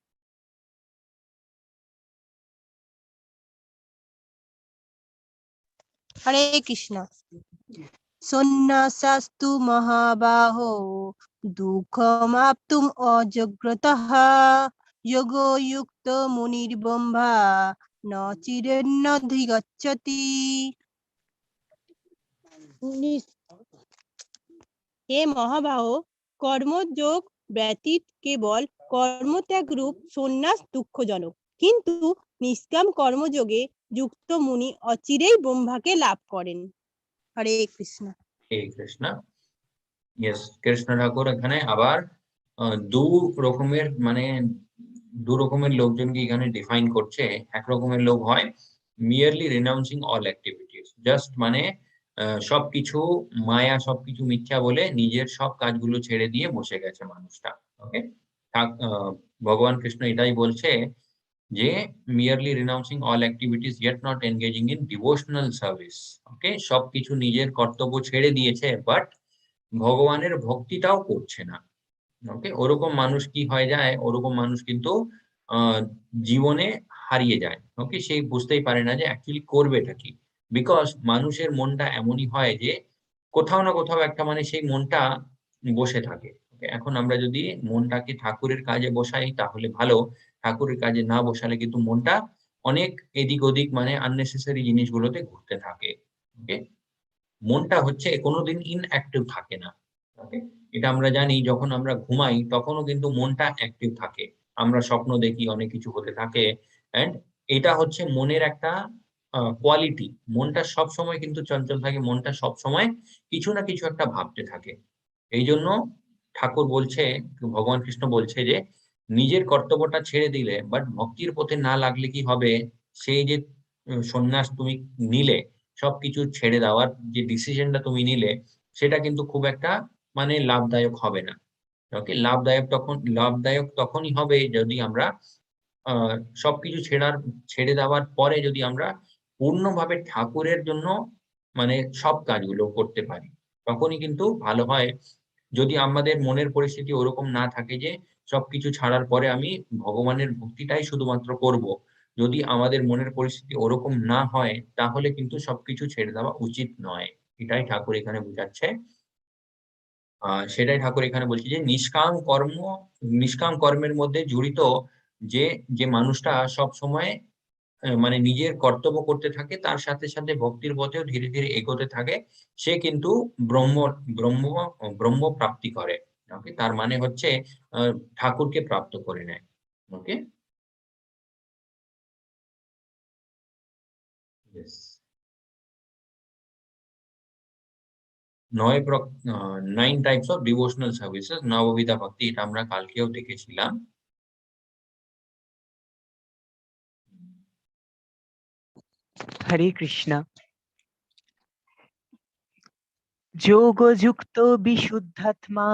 C: হরে কৃষ্ণ। সন্ন্যাসাস্তু মহাবাহো দুঃখমাপ্তুম অজগ্রতঃ যোগো যুক্ত মুনির্ব্রহ্মা ন চিরেন্নধিগচ্ছতি। হে মহাবাহ, কর্মযোগ ব্যতীত কেবল কর্মত্যাগ রূপ সন্ন্যাস দুঃখজনক, কিন্তু নিষ্কাম কর্মযোগে যুক্ত মুনি অচিরেই ব্রহ্মাকে লাভ করেন। হরে কৃষ্ণ।
A: হে কৃষ্ণ। ইয়েস, কৃষ্ণ ঠাকুর এখানে আবার আ ২ রকমের মানে ২ রকমের লোকজনকে এখানে ডিফাইন করছে। এক রকমের লোক হয় merely renouncing all activities just মানে সবকিছু মায়া, সবকিছু মিথ্যা বলে নিজের সব কাজগুলো ছেড়ে দিয়ে বসে গেছে মানুষটা। ওকে? ভগবান কৃষ্ণ এটাই বলছে যে merely renouncing all activities yet not engaging in devotional service. ওকে? সবকিছু নিজের কর্তব্য ছেড়ে দিয়েছে বাট ভগবানের ভক্তিটাও করছে না। ওকে? ওরকম মানুষ কি হয়ে যায়? ওরকম মানুষ কিন্তু আ জীবনে হারিয়ে যায়। ওকে? সে বুঝতেই পারে না যে অ্যাকচুয়ালি করবেটা কি? বিকজ মানুষের মনটা এমনই হয় যে কোথাও না কোথাও একটা মানে সেই মনটা বসে থাকে। ওকে? এখন আমরা যদি মনটাকে ঠাকুরের কাজে বসাই তাহলে ভালো। ঠাকুরের কাজে না বসালে কিন্তু মনটা অনেক এদিক-ওদিক মানে unnecessary জিনিসগুলোতে ঘুরতে থাকে। ওকে? মনটা হচ্ছে কোনদিন ইনঅ্যাক্টিভ থাকে না। ওকে? এটা আমরা জানি যখন আমরা ঘুমাই তখনও কিন্তু মনটা অ্যাক্টিভ থাকে। আমরা স্বপ্ন দেখি, অনেক কিছু হতে থাকে অ্যান্ড এটা হচ্ছে মনের একটা কোয়ালিটি। মনটা সবসময় কিন্তু চঞ্চল থাকে। মনটা সবসময় কিছু না কিছু একটা ভাবতে থাকে। এইজন্য ঠাকুর বলছে, ভগবান কৃষ্ণ বলছে যে, নিজের কর্তব্যটা ছেড়ে দিলে বাট ভক্তির পথে না লাগলে কি হবে? সেই যে সন্ন্যাস তুমি নিলে, সবকিছু ছেড়ে দেওয়ার যে ডিসিশনটা তুমি নিলে, সেটা কিন্তু খুব একটা মানে লাভদায়ক হবে না। ওকে? লাভদায়ক তখনই হবে যদি আমরা আ সবকিছু ছেড়ে দেওয়ার পরে যদি আমরা পূর্ণভাবে ঠাকুরের জন্য মানে সব কাজগুলো করতে পারি। তখনই কিন্তু ভালো হয়। যদি আমাদের মনের পরিস্থিতি ওরকম না থাকে যে সবকিছু ছাড়ার পরে আমি ভগবানের ভক্তিটাই শুধুমাত্র করব। যদি আমাদের মনের পরিস্থিতি ওরকম না হয় তাহলে কিন্তু সবকিছু ছেড়ে দেওয়া উচিত নয়। এটাই ঠাকুর এখানে বুঝাচ্ছে। সেটাই ঠাকুর এখানে বলছে যে নিষ্কাম কর্মের মধ্যে জড়িত যে, যে মানুষটা সবসময় মানে নিজের কর্তব্য করতে থাকে তার সাথে ভক্তির পথেও ধীরে এগোতে থাকে। সে কিন্তু ব্রহ্ম ব্রহ্ম ব্রহ্ম প্রাপ্তি করে। ওকে? তার মানে হচ্ছে আ ঠাকুরকে প্রাপ্ত করে নেয়। ওকে? ইয়েস। ৯ প্রক আ 9 টাইপস অফ ডিভোশনাল সার্ভিসেস নববিধা ভক্তি এটা আমরা কালকেও দেখেছিলাম।
B: হরে কৃষ্ণ। যোগযুক্ত বিশুদ্ধাত্মা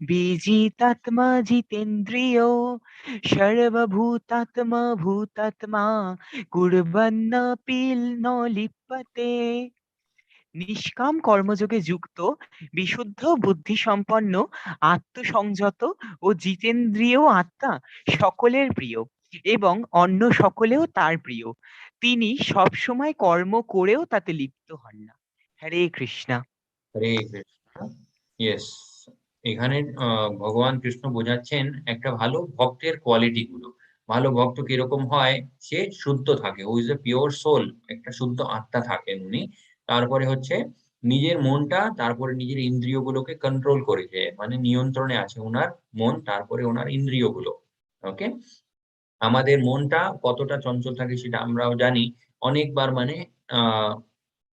B: বিজিতাত্মা জিতেন্দ্রিয় সর্বভূতাত্মা ভূতাত্মা কুর্বন্নপি ন লিপ্যতে। নিষ্কাম কর্মযোগে যুক্ত বিশুদ্ধ বুদ্ধিসম্পন্ন আত্মসংযত ও জিতেন্দ্রিয় আত্মা সকলের প্রিয়। এবং অন্য সকলেও তার প্রিয়। তিনি সব সময় কর্ম করেও তাতে লিপ্ত হন না। হরে কৃষ্ণা।
A: হরে কৃষ্ণ। ইয়েস, এখানে ভগবান কৃষ্ণ বোঝাচ্ছেন একটা ভালো ভক্তের কোয়ালিটি গুলো। ভালো ভক্ত কিরকম হয়, সে শুদ্ধ থাকে, who is a pure soul, একটা শুদ্ধ আত্মা থাকেন উনি। তারপরে হচ্ছে নিজের মনটা, তারপরে নিজের ইন্দ্রিয়গুলোকে কন্ট্রোল করেছে, মানে নিয়ন্ত্রণে আছে উনার মন, তারপরে উনার ইন্দ্রিয়গুলো। ওকে, আমাদের মনটা কতটা চঞ্চল থাকে সেটা আমরাও জানি। অনেকবার মানে আহ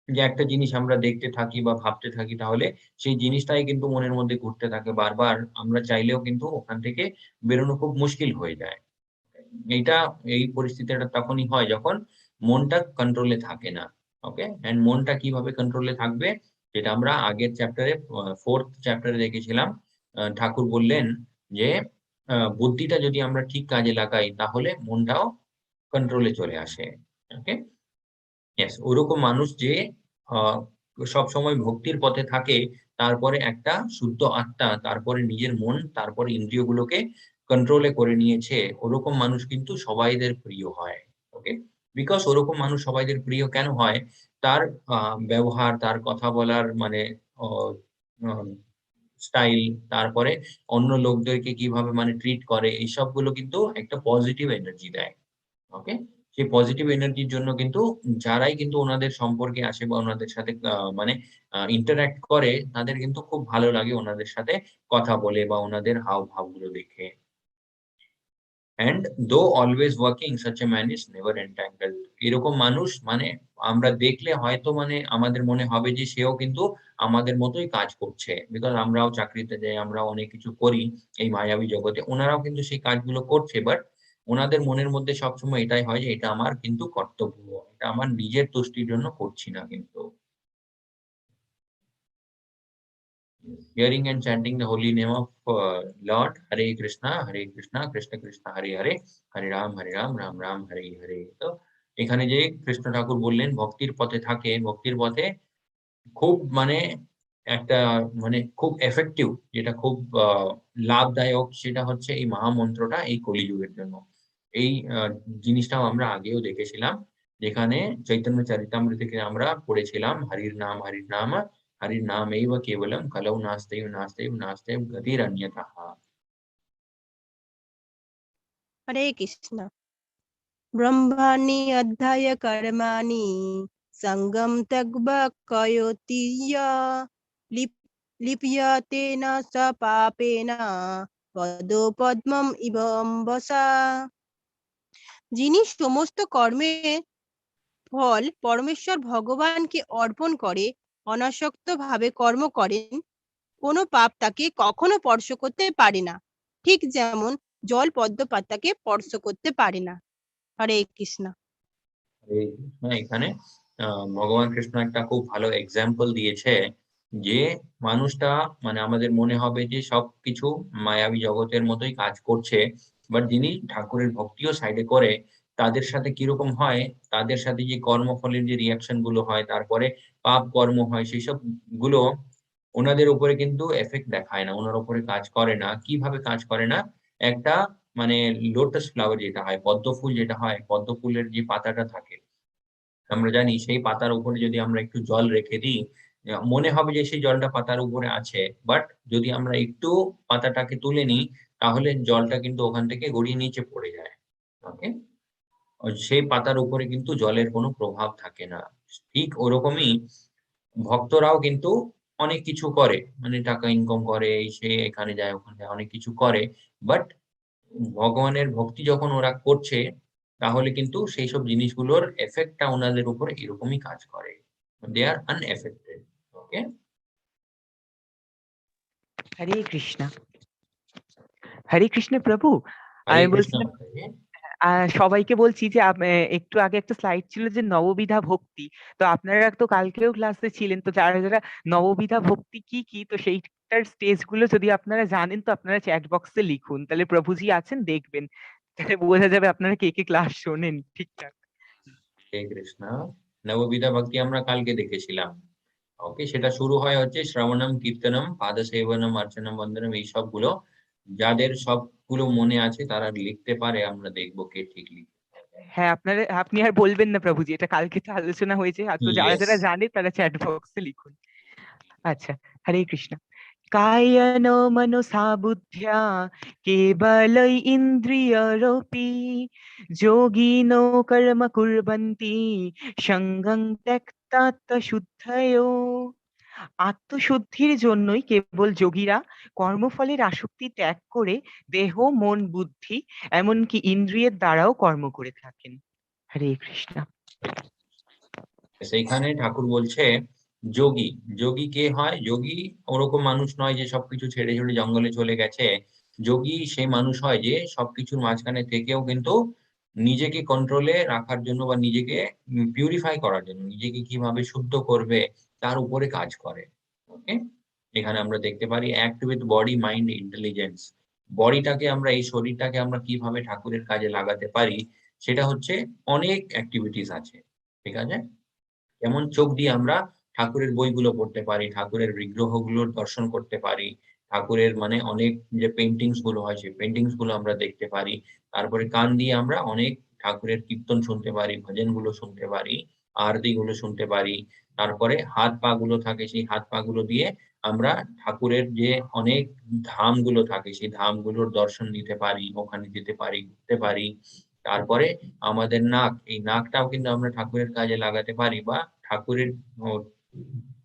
A: যে একটা জিনিস আমরা দেখতে থাকি বা ভাবতে থাকি, তাহলে সেই জিনিসটাই কিন্তু মনের মধ্যে ঘুরতে থাকে বারবার। আমরা চাইলেও কিন্তু ওখান থেকে বেরোনো খুব মুশকিল হয়ে যায়। এইটা, এই পরিস্থিতিটা তখনই হয় যখন মনটা কন্ট্রোলে থাকে না। ওকে? অ্যান্ড মনটা কিভাবে কন্ট্রোলে থাকবে সেটা আমরা আগের চ্যাপ্টারে 4th চ্যাপ্টারে দেখেছিলাম। ঠাকুর বললেন যে বুদ্ধিটা যদি আমরা ঠিক কাজে লাগাই তাহলে মনটাও কন্ট্রোলে চলে আসে। ওকে? ইয়েস, ওরকম মানুষ যে আ সবসময় ভক্তির পথে থাকে, তারপরে একটা শুদ্ধ আত্মা, তারপরে নিজের মন, তারপরে ইন্দ্রিয়গুলোকে কন্ট্রোলে করে নিয়েছে, ওরকম মানুষ কিন্তু সবাইদের প্রিয় হয়। ওকে? বিকজ ওরকম মানুষ সবাইদের প্রিয় কেন হয়? তার আ ব্যবহার, তার কথা বলার মানে অ আ স্টাইল, তারপরে অন্য লোকদেরকে কিভাবে মানে ট্রিট করে, এই সবগুলো কিন্তু একটা পজিটিভ এনার্জি দেয়। ওকে? সেই পজিটিভ এনার্জির জন্য কিন্তু যারাই কিন্তু উনাদের সম্পর্কে আসে বা উনাদের সাথে মানে ইন্টারেক্ট করে, তাদের কিন্তু খুব ভালো লাগে উনাদের সাথে কথা বলে বা উনাদের হাবভাবগুলো দেখে। অ্যান্ড দো always working such a man is never entangled. এরকম মানুষ মানে আমরা দেখলে হয়তো মানে আমাদের মনে হবে যে সেও কিন্তু আমাদের মতোই কাজ করছে। বিকজ আমরাও চাকরিতে যাই, আমরাও অনেক কিছু করি এই মায়াবী জগতে। উনারাও কিন্তু সেই কাজগুলো করছে। বাট উনাদের মনের মধ্যে সবসময় এটাই হয় যে এটা আমার কিন্তু কর্তব্য। এটা আমার নিজের তুষ্টির জন্য করছি না কিন্তু। Hearing and chanting the holy name of Lord, Hare Krishna, Krishna Krishna, Hare Hare, Hare Ram, Ram Ram, Hare Hare. তো এখানে যে কৃষ্ণ ঠাকুর বললেন ভক্তির পথে থাকে, ভক্তির পথে খুব মানে একটা মানে খুব effective, যেটা খুব লাভদায়ক, সেটা হচ্ছে এই মহামন্ত্রটা এই কলিযুগের জন্য। এই জিনিসটাও আমরা আগেও দেখেছিলাম। যেখানে চৈতন্য চরিতামৃত থেকে আমরা পড়েছিলাম হরির নাম हरिर्नामैव केवलं कलौ नास्त्यैव गतिरन्यतः।
C: হরে কৃষ্ণ। ব্রহ্মাণি অধ্যায় কর্মাণি সঙ্গম ত্যক্ত্বা কয়োতি লিপ্যতে না স পাপেন পদো পদ্মম ইব অম্বসা। যিনি সমস্ত কর্মের ফল পরমেশ্বর ভগবানকে অর্পণ করে অনাসক্ত ভাবে কর্ম করেন, কোনো পাপ তাকে কখনো স্পর্শ করতে পারে না, ঠিক যেমন জল পদ্ম পাতাকে স্পর্শ করতে পারে না। হরে কৃষ্ণ।
A: এই এখানে ভগবান কৃষ্ণ একটা খুব ভালো এক্সাম্পল দিয়েছে যে মানুষটা মানে আমাদের মনে হবে যে সবকিছু মায়াবী জগতের মতোই কাজ করছে। বাট যিনি ঠাকুরের ভক্তিও সাইডে করে, তাদের সাথে কিরকম হয়, তাদের সাথে যে কর্মফলের যে রিঅ্যাকশন গুলো হয়, তারপরে পাপ কর্ম হয়, সেসব গুলো উনাদের উপরে কিন্তু এফেক্ট দেখায় না, উনার উপরে কাজ করে না। কিভাবে কাজ করে না? একটা মানে লোটাস ফ্লাওয়ার যেটা হয়, পদ্ম ফুল যেটা হয়, পদ্ম ফুলের যে পাতাটা থাকে, আমরা জানি সেই পাতার উপরে যদি আমরা একটু জল রেখে দিই, মনে হবে যে সেই জলটা পাতার উপরে আছে। বাট যদি আমরা একটু পাতাটাকে তুলে নিই, তাহলে জলটা কিন্তু ওখান থেকে গড়িয়ে নিচে পড়ে যায়। ওকে? সেই পাতার উপরে কিন্তু জলের কোনো প্রভাব থাকে না। ঠিক ওরকমই ভক্তরাও কিন্তু অনেক কিছু করে। মানে টাকা ইনকাম করে, এই সে এখানে যায়, ওখানে যায়, অনেক কিছু করে। বাট ভগবানের ভক্তি যখন ওরা করছে, তাহলে কিন্তু সেইসব জিনিসগুলোর এফেক্ট টা উনাদের উপরে এরকমই কাজ করে। দে আর আনএফেক্টেড। ওকে?
B: হরে কৃষ্ণা। হরে কৃষ্ণ প্রভু।
A: হরে
B: আমি
A: কৃষ্ণ
B: বলছিলাম
A: মাতাজি।
B: সবাইকে বলছি যে একটু আগে একটা স্লাইড ছিল যে নববিধা ভক্তি। তো আপনারা তো কালকেও ক্লাসে ছিলেন, তো যারা যারা নববিধা ভক্তি কি কি, তো সেইটার স্টেজ গুলো যদি আপনারা জানেন তো আপনারা চ্যাট বক্সে লিখুন, তাহলে প্রভুজি আছেন দেখবেন, তাহলে বোঝা যাবে আপনারা কে কে ক্লাস শোনেন ঠিকঠাক।
A: হরে কৃষ্ণ। নববিধা ভক্তি আমরা কালকে দেখেছিলাম। ওকে? সেটা শুরু হয় হচ্ছে শ্রবণম, কীর্তনম, পাদসেবনম, অর্চনম, বন্দনম, এই সবগুলো। যাদের সবগুলো মনে আছে তারা লিখতে পারে, আমরা দেখবো কে ঠিক লিখে।
B: হ্যাঁ, আপনি আর বলবেন না প্রভুজি, এটা কালকে তো আলোচনা হয়েছে, আর তো যারা
A: ইয়েস।
B: যারা জানে তারা চ্যাট বক্সে লিখুন। আচ্ছা, হরে কৃষ্ণ। কায়েন মনসা বুদ্ধ্যা কেবलै ইন্দ্রিয়রপি যোগিনো কর্ম কুর্বন্তি সঙ্গং ত্যক্ত্বা শুদ্ধয়ো। আত্মশুদ্ধির জন্যই কেবল যোগীরা কর্মফলের আসক্তি ত্যাগ করে দেহ, মন, বুদ্ধি এমনকি ইন্দ্রিয়ের দ্বারাও কর্ম করে থাকেন। হরে কৃষ্ণ।
A: সেইখানে ঠাকুর বলছে যোগী, যোগী কে হয়? যোগী ওরকম মানুষ নয় যে সবকিছু ছেড়ে ছুড়ে জঙ্গলে চলে গেছে। যোগী সেই মানুষ হয় যে সবকিছুর মাঝখানে থেকেও কিন্তু নিজেকে কন্ট্রোলে রাখার জন্য বা নিজেকে পিউরিফাই করার জন্য, নিজেকে কিভাবে শুদ্ধ করবে তার উপরে কাজ করে। ওকে? এখানে আমরা দেখতে পারি act with body, mind, intelligence. বডিটাকে আমরা, এই শরীরটাকে আমরা কিভাবে ঠাকুরের কাজে লাগাতে পারি সেটা হচ্ছে অনেক এক্টিভিটিস আছে। ঠিক আছে? যেমন চোখ দিয়ে আমরা ঠাকুরের বইগুলো পড়তে পারি, ঠাকুরের বিগ্রহগুলোর দর্শন করতে পারি, ঠাকুরের মানে অনেক যে পেইন্টিংস গুলো হয় সেই পেইন্টিংস গুলো আমরা দেখতে পারি। তারপরে কান দিয়ে আমরা অনেক ঠাকুরের কীর্তন শুনতে পারি, ভজনগুলো শুনতে পারি, আরতিগুলো শুনতে পারি। তারপরে হাত পা গুলো থাকে, সেই হাত পা গুলো দিয়ে আমরা ঠাকুরের যে অনেক ধামগুলো থাকে সেই ধামগুলোর দর্শন নিতে পারি, ওখানে যেতে পারি, ঘুরতে পারি। তারপরে আমাদের নাক, এই নাকটাও কিন্তু আমরা ঠাকুরের কাজে লাগাতে পারি বা ঠাকুরের ও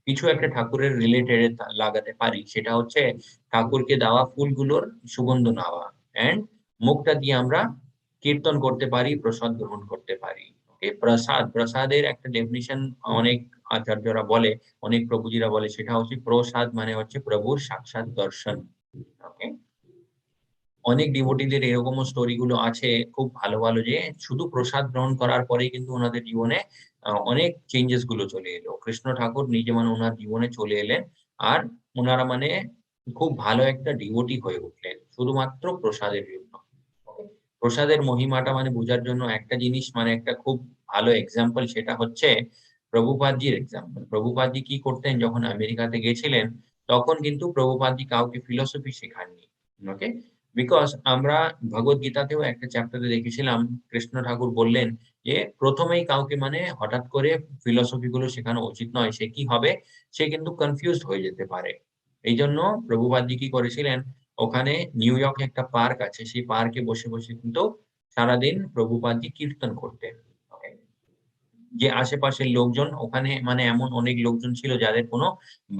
A: কিছু একটা ঠাকুরের রিলেটেড লাগাতে পারি। সেটা হচ্ছে ঠাকুরকে দেওয়া ফুলগুলোর সুগন্ধ নেওয়া। অ্যান্ড মুখটা দিয়ে আমরা কীর্তন করতে পারি, প্রসাদ গ্রহণ করতে পারি। ওকে? প্রসাদ, প্রসাদের একটা ডেফিনিশন অনেক আচার্যরা বলে, অনেক প্রভুজিরা বলে, সেটা হচ্ছে প্রসাদ মানে হচ্ছে প্রভুর সাক্ষাৎ দর্শন। ওকে? অনেক ডিভোটিদের এরকমও স্টোরি গুলো আছে খুব ভালো, ভালো যে শুধু প্রসাদ গ্রহণ করার পরেই কিন্তু উনাদের জীবনে অনেক চেঞ্জেস গুলো চলে এলো। কৃষ্ণ ঠাকুর নিজে মানে উনার জীবনে চলে এলেন। আর উনারা মানে খুব ভালো একটা ডিভোটি হয়ে উঠলেন শুধুমাত্র প্রসাদের জন্য। ওকে? প্রসাদের মহিমাটা মানে বোঝার জন্য একটা জিনিস, মানে একটা খুব ভালো এক্সাম্পল, সেটা হচ্ছে প্রভুপাদজির এক্সাম্পল। প্রভুপাদজি কি করতেন যখন আমেরিকাতে গেছিলেন, তখন কিন্তু প্রভুপাদজি কাউকে ফিলোসফি শেখাননি। ওকে? বিকজ আমরা ভগবদ্গীতাতেও একটা চ্যাপ্টারে দেখেছিলাম কৃষ্ণ ঠাকুর বললেন যে প্রথমেই কাউকে মানে হঠাৎ করে ফিলোসফি গুলো শেখানো উচিত নয়। সে কি হবে? সে কিন্তু কনফিউজড হয়ে যেতে পারে। এইজন্য প্রভুপাদজি কি করেছিলেন, ওখানে নিউ ইয়র্কে একটা পার্ক আছে, সেই পার্কে বসে, বসে কিন্তু সারাদিন প্রভুপাদজি কীর্তন করতেন। ওকে? যে আশেপাশের লোকজন ওখানে মানে এমন অনেক লোকজন ছিল যাদের কোনো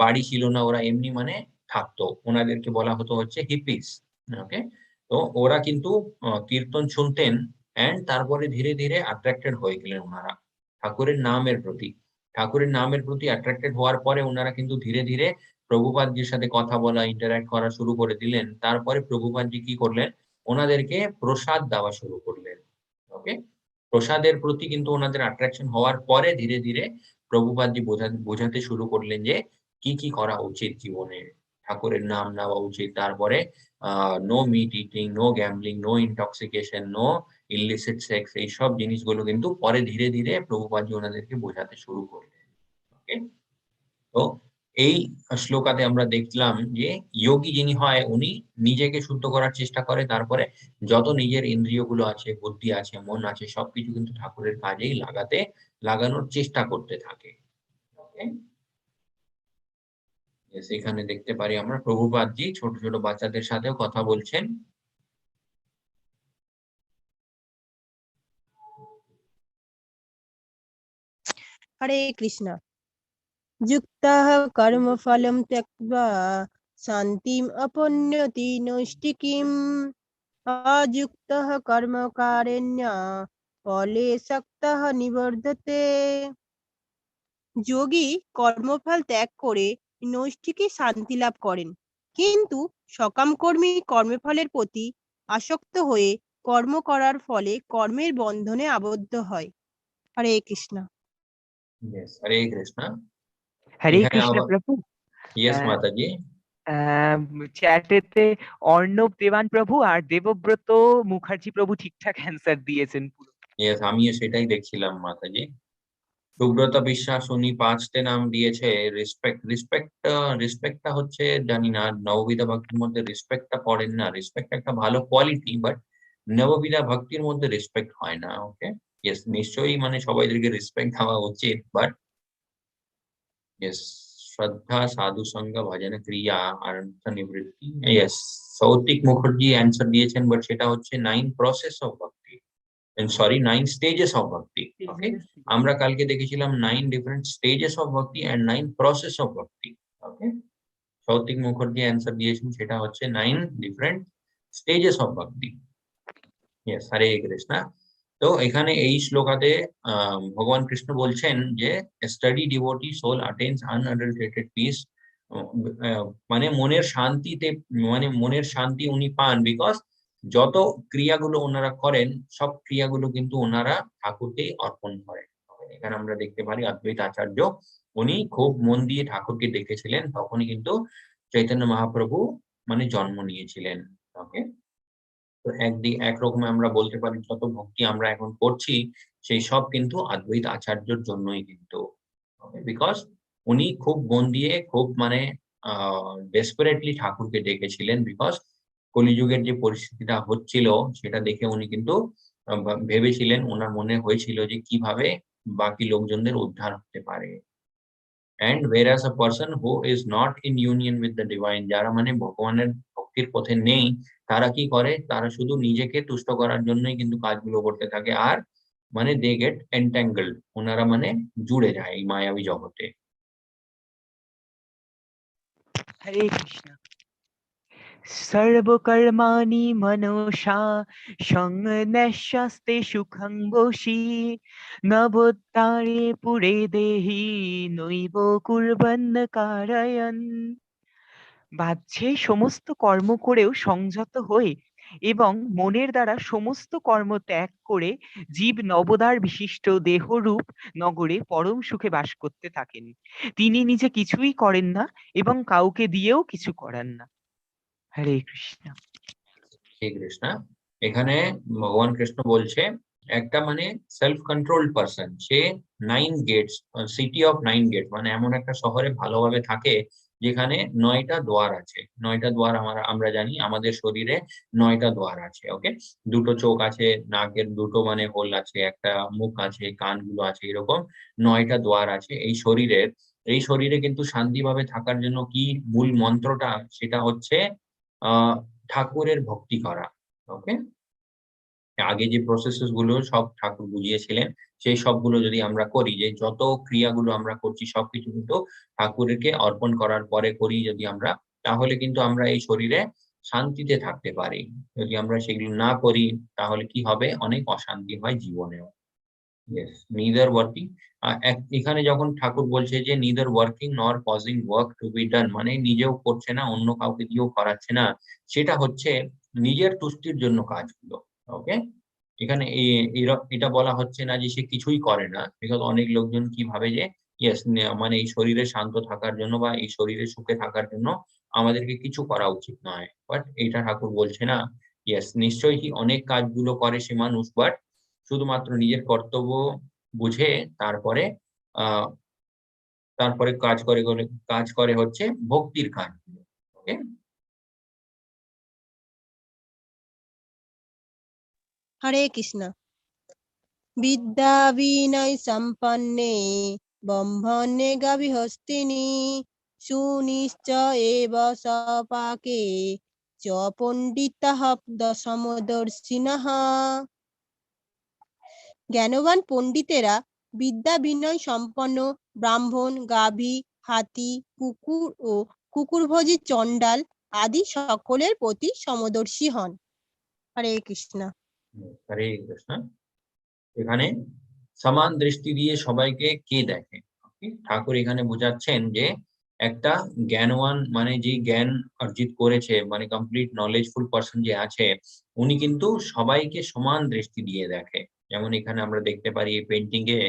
A: বাড়ি ছিল না, ওরা এমনি মানে থাকতো। ওনাদেরকে বলা হতো হচ্ছে হিপিস। ওকে? তো ওরা কিন্তু কীর্তন শুনতেন অ্যান্ড তারপরে ধীরে, ধীরে অ্যাট্রাক্টেড হয়ে গেলেন উনারা ঠাকুরের নামের প্রতি। ঠাকুরের নামের প্রতি অ্যাট্রাক্টেড হওয়ার পরে উনারা কিন্তু ধীরে, ধীরে প্রভুপাদজির সাথে কথা বলা, ইন্টারেক্ট করা শুরু করে দিলেন। তারপরে প্রভুপাদজি কি করলেন? ওনাদেরকে প্রসাদ দেওয়া শুরু করলেন। ওকে? প্রসাদের প্রতি কিন্তু ওনাদের অ্যাট্রাকশন হওয়ার পরে ধীরে, ধীরে প্রভুপাদজি বোঝাতে শুরু করলেন যে কি, কি করা উচিত জীবনে। ঠাকুরের নাম নেওয়া উচিত। তারপরে no meat eating, no gambling, no intoxication, no illicit sex, এইসব জিনিসগুলো কিন্তু পরে ধীরে, ধীরে প্রভুপাদজি ওনাদেরকে বোঝাতে শুরু করলেন। ওকে? তো এই শ্লোকাতে আমরা দেখলাম যে যোগী যিনি হয় উনি নিজেকে শুদ্ধ করার চেষ্টা করে, তারপরে যত নিজের ইন্দ্রিয়গুলো আছে, বুদ্ধি আছে, মন আছে, সবকিছু কিন্তু ঠাকুরের কাজেই লাগানোর চেষ্টা করতে থাকে। ওকে? সেখানে দেখতে পারি আমরা প্রভুপাদজি ছোট, ছোট বাচ্চাদের সাথেও কথা বলছেন।
C: হরে কৃষ্ণ। যুক্তः কর্মফলম ত্যক্ত্বা শান্তিম আপন্নতি নৈষ্ঠিকীম অযুক্তः কর্মকারেণ্য ফলে শক্তः নিবর্ধতে। যোগী কর্মফল ত্যাগ করে নৈষ্ঠিকী শান্তি লাভ করেন, কিন্তু সকামকর্মী কর্মফলের প্রতি আসক্ত হয়ে কর্ম করার ফলে কর্মের বন্ধনে আবদ্ধ হয়। হরে কৃষ্ণ।
A: ইয়েস, হরে কৃষ্ণ।
B: হরে
A: এখানে
B: কৃষ্ণ
A: আবার
B: প্রভু।
A: ইয়েস মাতাজি।
B: চ্যাটেতে অর্ণব দেবান প্রভু আর দেবব্রত মুখার্জি প্রভু ঠিকঠাক অ্যান্সার দিয়েছেন পুরো।
A: ইয়েস, আমিও সেটাই দেখছিলাম মাতাজি। সুব্রতা বিশ্বাস উনি 5টে নাম দিয়েছে। রেসপেক্টটা হচ্ছে জানি না, নববিধা ভক্তির মধ্যে রেসপেক্টটা পড়েন না। রেসপেক্ট একটা ভালো কোয়ালিটি, বাট নববিধা ভক্তির মধ্যে রেসপেক্ট হয় না। ওকে, ইয়েস, নিশ্চয়ই মানে সবাইদেরকে রেসপেক্ট দেওয়া উচিত, বাট ইয়েস, শ্রদ্ধা সাধু সঙ্গ ভজন ক্রিয়া অর্থ নিবৃত্তি। ইয়েস, সৌতিক মুখার্জি অ্যান্সার দিয়েছেন, বাট সেটা হচ্ছে 9 প্রসেস অফ ভক্তি, সরি 9 স্টেজেস অফ ভক্তি। ওকে, আমরা কালকে দেখেছিলাম 9 ডিফারেন্ট স্টেজেস অফ ভক্তি এন্ড 9 প্রসেস অফ ভক্তি। ওকে, সৌতিক মুখার্জি অ্যান্সার দিয়েছেন, সেটা হচ্ছে 9 ডিফারেন্ট স্টেজেস অফ ভক্তি। ইয়েস, হরে কৃষ্ণা। তো এখানে এই শ্লোকাতে ভগবান কৃষ্ণ বলছেন যে স্টাডি ডিভোটি সোল অ্যাটেইনস আনঅ্যাডাল্টারেটেড পিস, মানে মনের শান্তিতে, মানে মনের শান্তি উনি পান বিকজ যত ক্রিয়াগুলো ওনারা করেন সব ক্রিয়াগুলো কিন্তু ওনারা ঠাকুরকে অর্পণ করেন। এখানে আমরা দেখতে পারি অদ্বৈত আচার্য উনি খুব মন দিয়ে ঠাকুরকে দেখেছিলেন, তখনই কিন্তু চৈতন্য মহাপ্রভু মানে জন্ম নিয়েছিলেন। ওকে, তো একরকম আমরা বলতে পারি যত ভক্তি আমরা এখন করছি সেই সব কিন্তু অদ্বৈত আচার্যর জন্যই কিন্তু, বিকজ উনি খুব মন দিয়ে খুব মানে ডেসপারেটলি ঠাকুরকে ডেকেছিলেন, বিকজ কলিযুগের যে পরিস্থিতিটা হচ্ছিল সেটা দেখে উনি কিন্তু ভেবেছিলেন, ওনার মনে হয়েছিল যে কিভাবে বাকি লোকজনদের উদ্ধার হতে পারে। And whereas a person who is not in union with the divine, যারা মানে ভগবানের ভক্তির পথে নেই, তারা কি করে, তারা শুধু নিজেকে তুষ্ট করার জন্যই কিন্তু কাজগুলো করতে থাকে, আর মানে দে গেট এন্ট্যাঙ্গলড, ওনারা মানে জুড়ে যায় এই মায়াবী জগতে।
B: হরে কৃষ্ণ। সর্বকর্মাণি মনসা সংন্যস্যাস্তে সুখং বশী নবোত্তারে পুরে দেহি নৈব কুর্বন্ন কারয়ন। বাহ্যে সমস্ত কর্ম করেও সংযত হয়ে এবং মনের দ্বারা সমস্ত কর্ম ত্যাগ করে জীব নবদার বিশিষ্ট দেহরূপ নগরে পরম সুখে বাস করতে থাকেন। তিনি নিজে কিছুই করেন না এবং কাউকে দিয়েও কিছু করান না। হরে কৃষ্ণ।
A: শ্রী কৃষ্ণ। এখানে ভগবান কৃষ্ণ বলছে একটা মানে সেলফ কন্ট্রোলড পারসন, সে 9 গেটস, সিটি অফ 9 গেট, মানে এমন একটা শহরে ভালোভাবে থাকে যেখানে 9টা দ্বার আছে। 9টা দ্বার আমরা জানি আমাদের শরীরে 9টা দ্বার আছে। ওকে, দুটো চোখ আছে, নাকের দুটো মানে হোল আছে, একটা মুখ আছে, কানগুলো আছে, এরকম 9টা দ্বার আছে এই শরীরের। এই শরীরে কিন্তু শান্তিভাবে থাকার জন্য কি মূল মন্ত্রটা, সেটা হচ্ছে আহ ঠাকুরের ভক্তি করা। ওকে, আগে যে প্রসেসেস গুলো সব ঠাকুর বুঝিয়েছিলেন, সেই সবগুলো যদি আমরা করি, যে যত ক্রিয়াগুলো আমরা করছি সবকিছু কিন্তু ঠাকুরকে অর্পণ করার পরে করি যদি আমরা, তাহলে কিন্তু আমরা এই শরীরে শান্তিতে থাকতে পারি। যদি আমরা সেগুলো না করি তাহলে কি হবে, অনেক অশান্তি হয় জীবনেও। ইয়েস, নিদার ওয়ার্কিং, এখানে যখন ঠাকুর বলছে যে neither working nor causing work to be done, মানে নিজেও করছে না, অন্য কাউকে দিয়েও করাচ্ছে না, সেটা হচ্ছে নিজের তুষ্টির জন্য কাজগুলো। ওকে, এখানে এটা বলা হচ্ছে না যে সে কিছুই করে না, বিকজ অনেক লোকজন কি ভাবে যে ইয়েস, মানে এই শরীরে শান্ত থাকার জন্য বা এই শরীরে সুখে থাকার জন্য আমাদেরকে কিছু করা উচিত নয়, বাট এটা ঠাকুর বলছে না। ইয়েস, নিশ্চয়ই অনেক কাজগুলো করে সে মানুষ, বাট শুধুমাত্র নিজের কর্তব্য বুঝে তারপরে আহ তারপরে কাজ করে হচ্ছে ভক্তির কাজ। ওকে,
C: হরে কৃষ্ণ। বিদ্যা বিনয় সম্পন্নে ব্রহ্মণ্যে গাভিহস্তিনি সুনিশ্চয় এব সপাকে চ পণ্ডিতাঃ দশমদর্শিনঃ। জ্ঞানবান পণ্ডিতেরা বিদ্যা বিনয় সম্পন্ন ব্রাহ্মণ, গাভী, হাতি, কুকুর ও কুকুরভোজী চণ্ডাল আদি সকলের প্রতি সমদর্শী হন। হরে কৃষ্ণ।
A: হরে কৃষ্ণ। এখানে সমান দৃষ্টি দিয়ে সবাইকে কে দেখে, ঠাকুর এখানে বোঝাচ্ছেন যে একটা জ্ঞানবান মানে যে জ্ঞান অর্জিত করেছে, মানে কমপ্লিট নলেজফুল পারসন যে আছে, উনি কিন্তু সবাইকে সমান দৃষ্টি দিয়ে দেখে। যেমন এখানে আমরা দেখতে পারি এই পেন্টিং এ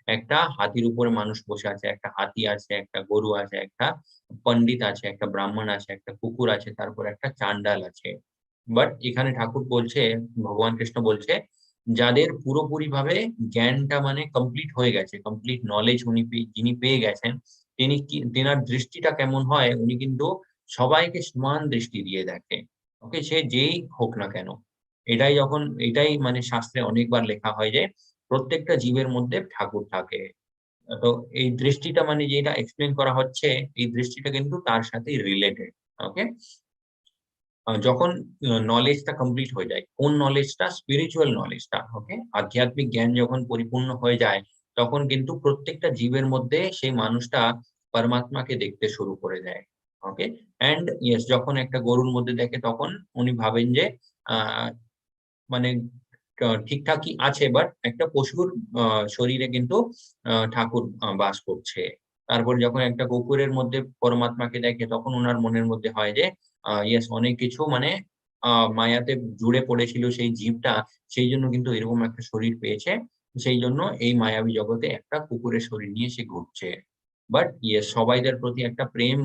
A: একটা হাতির উপরে মানুষ বসে আছে, একটা হাতি আছে, একটা গরু আছে, একটা পণ্ডিত আছে, একটা ব্রাহ্মণ আছে, একটা কুকুর আছে, তারপর একটা চান্ডাল আছে। বাট এখানে ঠাকুর বলছে, ভগবান কৃষ্ণ বলছে যাদের পুরোপুরি ভাবে জ্ঞানটা মানে কমপ্লিট হয়ে গেছে, কমপ্লিট নলেজ যিনি পেয়ে গেছেন, তেনার দৃষ্টিটা কেমন হয়, উনি কিন্তু সবাইকে সমান দৃষ্টি দিয়ে দেখে। ওকে, সে যেই হোক না কেন। এটাই মানে শাস্ত্রে অনেকবার লেখা হয় যে প্রত্যেকটা জীবের মধ্যে ঠাকুর থাকে। তো এই দৃষ্টিটা মানে যেটা এক্সপ্লেন করা হচ্ছে, এই দৃষ্টিটা কিন্তু তার সাথে রিলেটেড। ওকে, যখন নলেজটা কমপ্লিট হয়ে যায়, কোন নলেজটা? স্পিরিচুয়াল নলেজটা। ওকে, আধ্যাত্মিক জ্ঞান যখন পরিপূর্ণ হয়ে যায়, তখন কিন্তু প্রত্যেকটা জীবের মধ্যে সেই মানুষটা পরমাত্মাকে দেখতে শুরু করে দেয়। ওকে, এন্ড ইয়েস, যখন একটা গরুর মধ্যে দেখে তখন উনি ভাবেন যে মানে ঠিকঠাকই আছে, বাট একটা পশুর শরীরে কিন্তু ঠাকুর বাস করছে। তারপর যখন একটা কুকুরের মধ্যে পরমাত্মাকে দেখে, তখন উনার মনের মধ্যে হয় যে ইয়েস, অনেক কিছু মানে মায়াতে জুড়ে পড়েছিল সেই জীবটা, সেই জন্য কিন্তু এরকম একটা শরীর পেয়েছে। সেই জন্য এই মায়াবী জগতে একটা কুকুরের শরীর নিয়ে সে ঘুরছে। বাট ইয়েস, সবাইদের প্রতি একটা প্রেম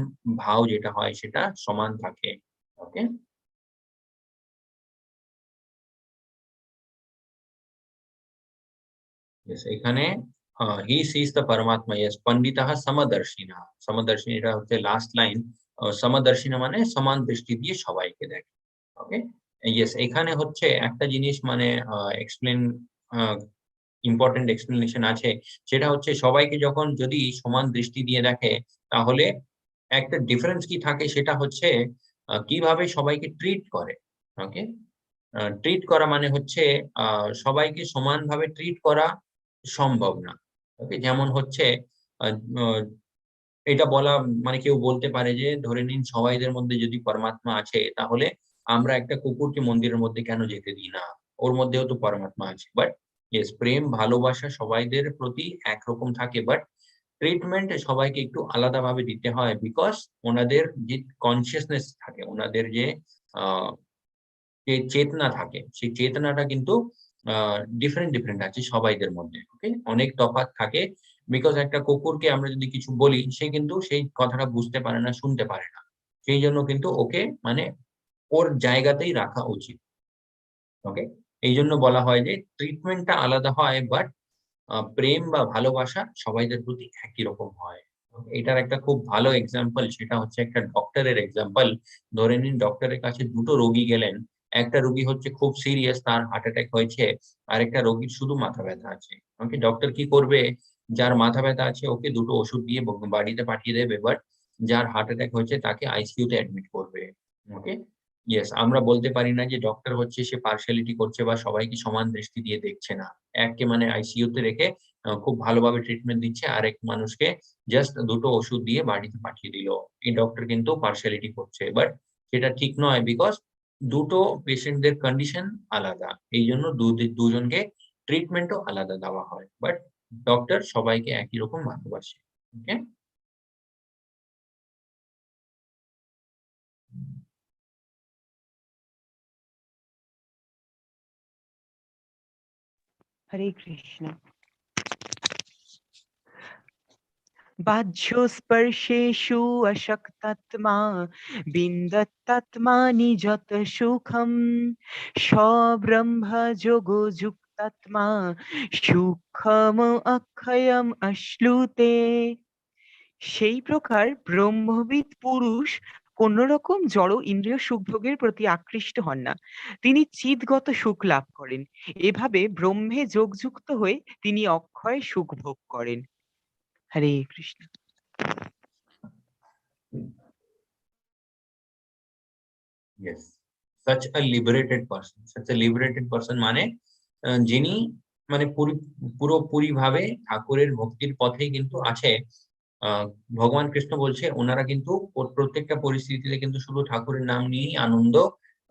A: ভাব যেটা হয় সেটা সমান থাকে। ওকে, ইয়েস, এখানে হি সিজ দ্য পরমাত্মা। ইয়েস, পণ্ডিতঃ সমদর্শিনঃ। সমদর্শিনী, এটা হচ্ছে লাস্ট লাইন। সমদর্শিনা মানে সমান দৃষ্টি দিয়ে সবাইকে দেখে। ওকে, ইয়েস, এখানে হচ্ছে একটা জিনিস মানে এক্সপ্লেন ইম্পর্টেন্ট এক্সপ্লেনেশন আছে। সেটা হচ্ছে সবাইকে যখন যদি সমান দৃষ্টি দিয়ে দেখে, তাহলে একটা ডিফারেন্স কি থাকে, সেটা হচ্ছে কিভাবে সবাইকে ট্রিট করে। ওকে, ট্রিট করা মানে হচ্ছে সবাইকে সমানভাবে ট্রিট করা সম্ভব না। ওকে, যেমন হচ্ছে আ অ এটা বলা মানে কেউ বলতে পারে যে ধরে নিন সবাইদের মধ্যে যদি পরমাত্মা আছে, তাহলে আমরা একটা কুকুরকে মন্দিরের মধ্যে কেন যেতে দিই না? ওর মধ্যেও তো পরমাত্মা আছে। বাট ইয়েস, প্রেম ভালোবাসা সবাইদের প্রতি একরকম থাকে, বাট ট্রিটমেন্ট সবাইকে একটু আলাদাভাবে দিতে হয়। বিকজ ওনাদের যে কনসিয়াসনেস থাকে, ওনাদের যে আ যে চেতনা থাকে, সেই চেতনাটা কিন্তু আ ডিফারেন্ট আছে সবাইদের মধ্যে। ওকে? অনেক তফাৎ থাকে। বিকজ একটা কুকুরকে আমরা যদি কিছু বলি, সে কিন্তু সেই কথাটা বুঝতে পারে না, শুনতে পারে না। সেইজন্য কিন্তু ওকে মানে ওর জায়গাতেই রাখা উচিত। ওকে? এইজন্য বলা হয় যে ট্রিটমেন্টটা আলাদা হয়, বাট প্রেম বা ভালোবাসা সবাইদের প্রতি একই রকম হয়। এটার একটা খুব ভালো এক্সাম্পল, সেটা হচ্ছে একটা ডক্টরের এক্সাম্পল। ধরে নিন ডক্টরের কাছে ২ টো রোগী গেলেন। একটা রোগী হচ্ছে খুব সিরিয়াস, তার হার্ট অ্যাটাক হয়েছে। আরেকটা রোগীর শুধু মাথা ব্যাথা আছে। ওকে? ডক্টর কি করবে? যার মাথা ব্যাথা আছে ওকে ২ টো ওষুধ দিয়ে বাড়িতে পাঠিয়ে দেবে। বাট যার হার্ট অ্যাটাক হয়েছে তাকে আইসিইউ তে অ্যাডমিট করবে। ওকে? ইয়েস, আমরা বলতে পারি না যে ডক্টর হচ্ছে সে পার্সিয়ালিটি করছে বা সবাইকে সমান দৃষ্টি দিয়ে দেখছে না। এককে মানে আইসিইউ তে রেখে খুব ভালোভাবে ট্রিটমেন্ট দিচ্ছে। আরেক মানুষকে জাস্ট ২ টো ওষুধ দিয়ে বাড়িতে পাঠিয়ে দিল। এই ডক্টর কিন্তু পার্সিয়ালিটি করছে। বাট সেটা ঠিক নয়, বিকজ ২ টো পেশেন্টদের কন্ডিশন আলাদা। এইজন্য দুজনকে ট্রিটমেন্টও আলাদা দেওয়া হয়। বাট ডক্টর সবাইকে একই রকম ভালোবাসে। ওকে?
B: হরে কৃষ্ণ। বাহ্যস্পর্শেষু অশক্তাত্মা বিন্দত্তাত্মানি যত সুখম সব্রহ্ম যোগো যুক্তাত্মা সুখম অক্ষয়ম অশ্নুতে। সেই প্রকার ব্রহ্মবিদ পুরুষ কোন রকম জড় ইন্দ্রিয় সুখভোগের প্রতি আকৃষ্ট হন না, তিনি চিদগত সুখ লাভ করেন। এভাবে ব্রহ্মে যোগযুক্ত হয়ে তিনি অক্ষয় সুখ ভোগ করেন। Hare Krishna.
A: Yes, such a liberated person মানে যিনি মানে পুরোপুরিভাবে ঠাকুরের ভক্তির পথেই কিন্তু আছে। আ ভগবান কৃষ্ণ বলছে উনারা কিন্তু প্রত্যেকটা পরিস্থিতিতে কিন্তু শুধু ঠাকুরের নাম নিয়েই আনন্দ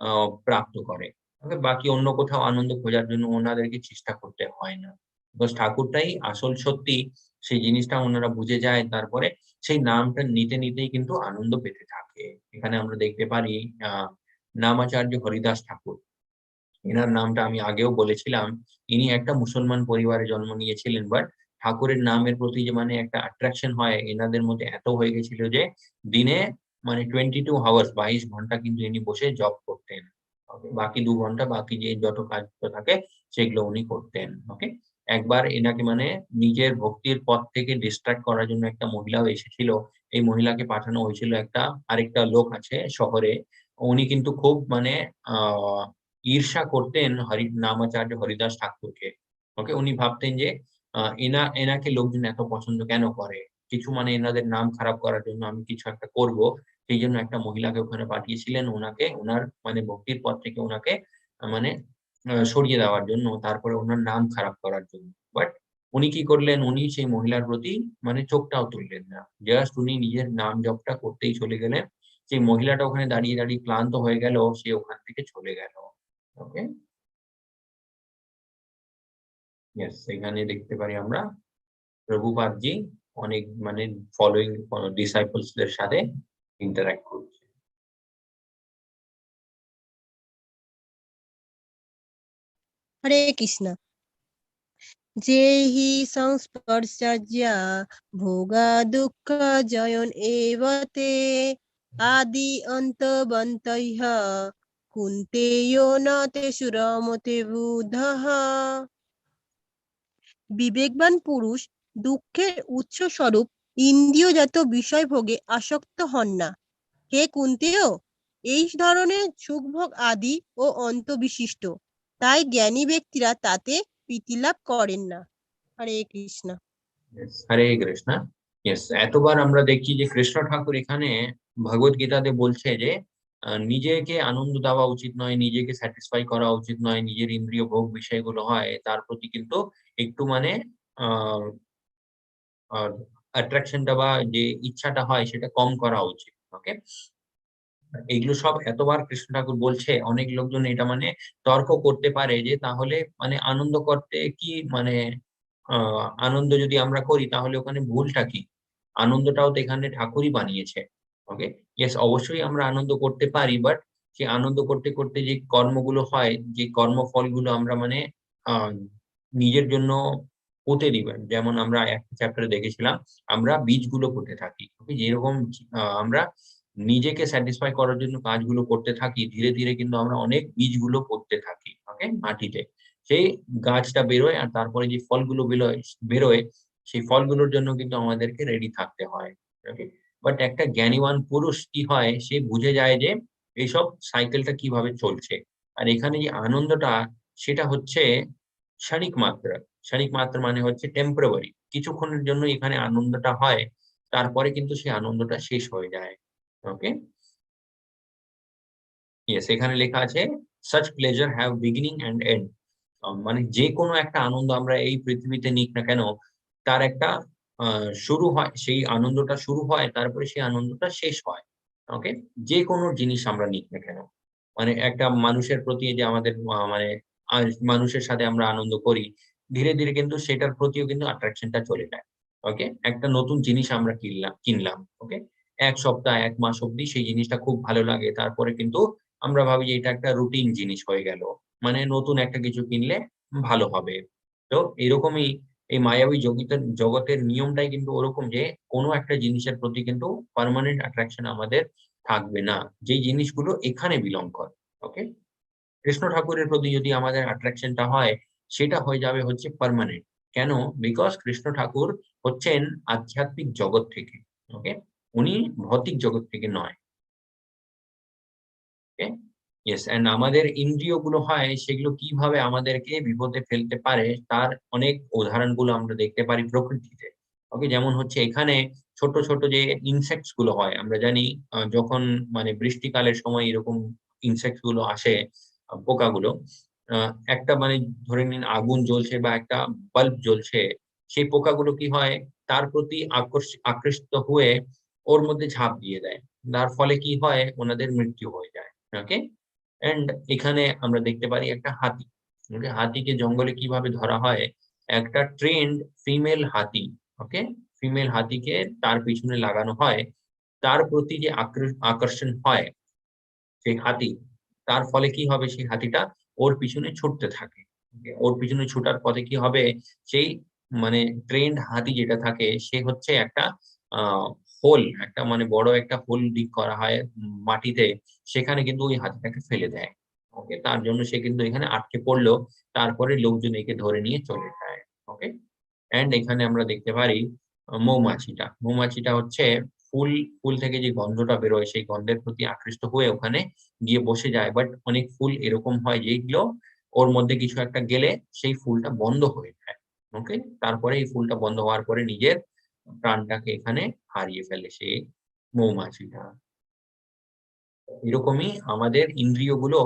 A: আ প্রাপ্ত করে। ওকে? বাকি অন্য কোথাও আনন্দ খোঁজার জন্য ওনাদেরকে চেষ্টা করতে হয় না। বিকজ ঠাকুরটাই আসল সত্যি, সেই জিনিসটা ওনারা বুঝে যায়। তারপরে সেই নামটা নিতেই কিন্তু আনন্দ পেতে থাকে। এখানে আমরা দেখতে পারি আ নামাচার্য হরিদাস ঠাকুর। এনার নামটা আমি আগেও বলেছিলাম। ইনি একটা মুসলমান পরিবারে জন্ম নিয়েছিলেন। বাট ঠাকুরের নামের প্রতি যে মানে একটা অ্যাট্রাকশন হয় এনাদের মধ্যে এত হয়ে গেছিল যে দিনে মানে 22 হাওয়ার্স ২২ ঘন্টা কিন্তু ইনি বসে জপ করতেন। ওকে? বাকি ২ ঘন্টা বাকি যে যত কাজ থাকে সেগুলো উনি করতেন। ওকে, একবার এনাকে মানে নিজের ভক্তির পথ থেকে ডিস্ট্রাক্ট করার জন্য একটা মহিলাও এসেছিল। এই মহিলাকে পাঠানো হয়েছিল একটা আরেকটা লোক আছে শহরে। উনি কিন্তু খুব মানে ঈর্ষা করতেন নামাচার্য হরিদাস ঠাকুরকে। ওকে, উনি ভাবতেন যে এনাকে লোকজন এত পছন্দ কেন করে? কিছু মানে এনাদের নাম খারাপ করার জন্য আমি কিছু একটা করব। সেইজন্য একটা মহিলাকে ওখানে পাঠিয়েছিলেন উনাকে উনার মানে ভক্তির পথ থেকে উনাকে মানে সরিয়ে দেওয়ার জন্য, তারপরে উনার নাম খারাপ করার জন্য। বাট উনি কি করলেন? উনি সেই মহিলার প্রতি মানে চোখটাও তুললেন না। জাস্ট উনি নিজের নাম জপটা করতেই চলে গেলেন। সেই মহিলাটা ওখানে দাঁড়িয়ে, দাঁড়িয়ে ক্লান্ত হয়ে গেল। সে ওখান থেকে চলে গেল। ওকে? ইয়েস, এখানে দেখতে পারি আমরা প্রভুপাদজি অনেক মানে ফলোইং ডিসাইপলস দের সাথে ইন্টারেক্ট করছে।
C: হরে কৃষ্ণ। যেহি সংস্পর্শজ্ঞা ভোগা দুঃখ জয়ন এবতে আদি অন্তবন্তৈঃ কুন্তেয় ন তেষু রমতে বুধঃ। বিবেকবান পুরুষ দুঃখের উৎস স্বরূপ ইন্দ্রিয়জাত বিষয় ভোগে আসক্ত হন না। হে কুন্তেয়, এই ধরনের সুখভোগ আদি ও অন্ত বিশিষ্ট, তাই জ্ঞানী ব্যক্তিরা তাতে প্রীতিলাভ করেন না। হরে কৃষ্ণ।
A: Yes, হরে কৃষ্ণ। ইয়েস, এতবার আমরা দেখি যে কৃষ্ণ ঠাকুর এখানে ভগবত গীতাতে বলছে যে নিজেকে আনন্দ দেওয়া উচিত নয়, নিজেকে স্যাটিসফাই করা উচিত নয়, নিজের ইন্দ্রিয় ভোগ বিষয়গুলো হয় তার প্রতি কিন্তু একটু মানে আহ অ্যাট্রাকশনটা বা যে ইচ্ছাটা হয় সেটা কম করা উচিত। ওকে, এইগুলো সব এতবার কৃষ্ণ ঠাকুর বলছে, অনেক লোকজন এটা মানে তর্ক করতে পারে যে তাহলে মানে আনন্দ করতে কি মানে আনন্দ যদি আমরা করি তাহলে ওখানে ভুলটা কি? আনন্দটাও তো এখানে ঠাকুরই বানিয়েছে। ওকে, ইয়েস, অবশ্যই আমরা আনন্দ করতে পারি, বাট সেই আনন্দ করতে করতে যে কর্মগুলো হয়, যে কর্মফলগুলো আমরা মানে আহ নিজের জন্য পুঁতে দিবেন, যেমন আমরা একটা চ্যাপ্টারে দেখেছিলাম আমরা বীজগুলো পুঁতে থাকি। ওকে, যেরকম আমরা নিজেকে স্যাটিসফাই করার জন্য কাজগুলো করতে থাকি, ধীরে ধীরে কিন্তু আমরা অনেক বীজগুলো পুঁততে থাকি। ওকে, মাটিতে সেই গাছটা বেরোয় আর তারপরে যে ফলগুলো বেরোয় সেই ফলগুলোর জন্য কিন্তু আমাদেরকে রেডি থাকতে হয়। ওকে, বাট একটা জ্ঞানীবান পুরুষ কি হয়, সে বুঝে যায় যে এইসব সাইকেলটা কিভাবে চলছে। আর এখানে যে আনন্দটা সেটা হচ্ছে ক্ষণিক মাত্রা। ক্ষণিক মাত্রা মানে হচ্ছে টেম্পোরারি, কিছুক্ষণের জন্য এখানে আনন্দটা হয়, তারপরে কিন্তু সেই আনন্দটা শেষ হয়ে যায়। ওকে, ইয়েস, এখানে লেখা আছে such pleasure have beginning and end। মানে যে কোনো একটা আনন্দ আমরা এই পৃথিবীতে নিক না কেন, তার একটা শুরু হয়, সেই আনন্দটা শুরু হয়, তারপরে সেই আনন্দটা শেষ হয়। ওকে, যে কোনো জিনিস আমরা নিক না কেন, মানে একটা মানুষের প্রতি যে আমাদের মানে মানুষের সাথে আমরা আনন্দ করি, ধীরে ধীরে কিন্তু সেটার প্রতিও কিন্তু অ্যাট্রাকশনটা চলে যায়। ওকে, একটা নতুন জিনিস আমরা কিনলাম। ওকে, ১ সপ্তাহ ১ মাস অব্দি সেই জিনিসটা খুব ভালো লাগে, তারপরে কিন্তু আমরা ভাবি যে এটা একটা রুটিন জিনিস হয়ে গেল। মানে নতুন একটা কিছু কিনলে ভালো হবে। তো এরকমই এই মায়াবী জগতের নিয়মটাই কিন্তু ওরকম যে কোনো একটা জিনিসের প্রতি কিন্তু পার্মানেন্ট অ্যাট্রাকশন আমাদের থাকবে না। যেই জিনিসগুলো এখানে বিলং করে। ওকে? কৃষ্ণ ঠাকুরের প্রতি যদি আমাদের অ্যাট্রাকশনটা হয়, সেটা হয়ে যাবে হচ্ছে পার্মানেন্ট। কেন? বিকজ কৃষ্ণ ঠাকুর হচ্ছেন আধ্যাত্মিক জগৎ থেকে। ওকে? উনি ভৌতিক জগৎ থেকে নয়। ওকে? ইয়েস, অ্যান্ড আমাদের ইন্দ্রিয়গুলো হয় সেগুলো কিভাবে আমাদেরকে বিপদে ফেলতে পারে তার অনেক উদাহরণগুলো আমরা দেখতে পারি প্রকৃতিতে। ওকে, যেমন হচ্ছে এখানে ছোট, ছোট যে ইনসেক্টস গুলো হয় আমরা জানি যখন মানে বৃষ্টিকালের সময় এরকম ইনসেক্টস গুলো আসে, পোকাগুলো আ একটা মানে ধরে নিন আগুন জ্বলছে বা একটা বাল্ব জ্বলছে, সেই পোকাগুলো কি হয় তার প্রতি আকৃষ্ট হয়ে ওর মধ্যে ঝাঁপ দিয়ে দেয়। যার ফলে কি হয় ওনাদের মৃত্যু হয়ে যায়। ওকে? অ্যান্ড এখানে আমরা দেখতে পারি একটা হাতি। ওকে? হাতিকে জঙ্গলে কিভাবে ধরা হয়? একটা ট্রেন্ড ফিমেল হাতি, ওকে? ফিমেল হাতিকে তার পিছনে লাগানো হয়। তার প্রতি যে আকর্ষণ হয় সেই হাতি, তার ফলে কি হবে সেই হাতিটা ওর পিছনে ছুটতে থাকে। ওকে? ওর পিছনে ছুটার পথে কি হবে সেই মানে ট্রেন্ড হাতি যেটা থাকে সে হচ্ছে একটা আ হোল, একটা মানে বড় একটা হোল করা হয় মাটিতে, সেখানে কিন্তু ওই হাতিটাকে ফেলে দেয়। ওকে, তার জন্য সে কিন্তু এখানে আটকে পড়লো, তারপরে লোকজন একে ধরে নিয়ে চলে যায়। ওকে, এন্ড এখানে আমরা দেখতে পারি মৌমাছিটা হচ্ছে ফুল থেকে যে গন্ধটা বেরোয় সেই গন্ধের প্রতি আকৃষ্ট হয়ে ওখানে গিয়ে বসে যায়। বাট অনেক ফুল এরকম হয় যেগুলো ওর মধ্যে কিছু একটা গেলে সেই ফুলটা বন্ধ হয়ে যায়। ওকে, তারপরে এই ফুলটা বন্ধ হওয়ার পরে নিজের প্রাণটাকে এখানে হারিয়ে ফেলে সেই মৌমাছিটা। এরকমই আমাদের ইন্দ্রিয়গুলো,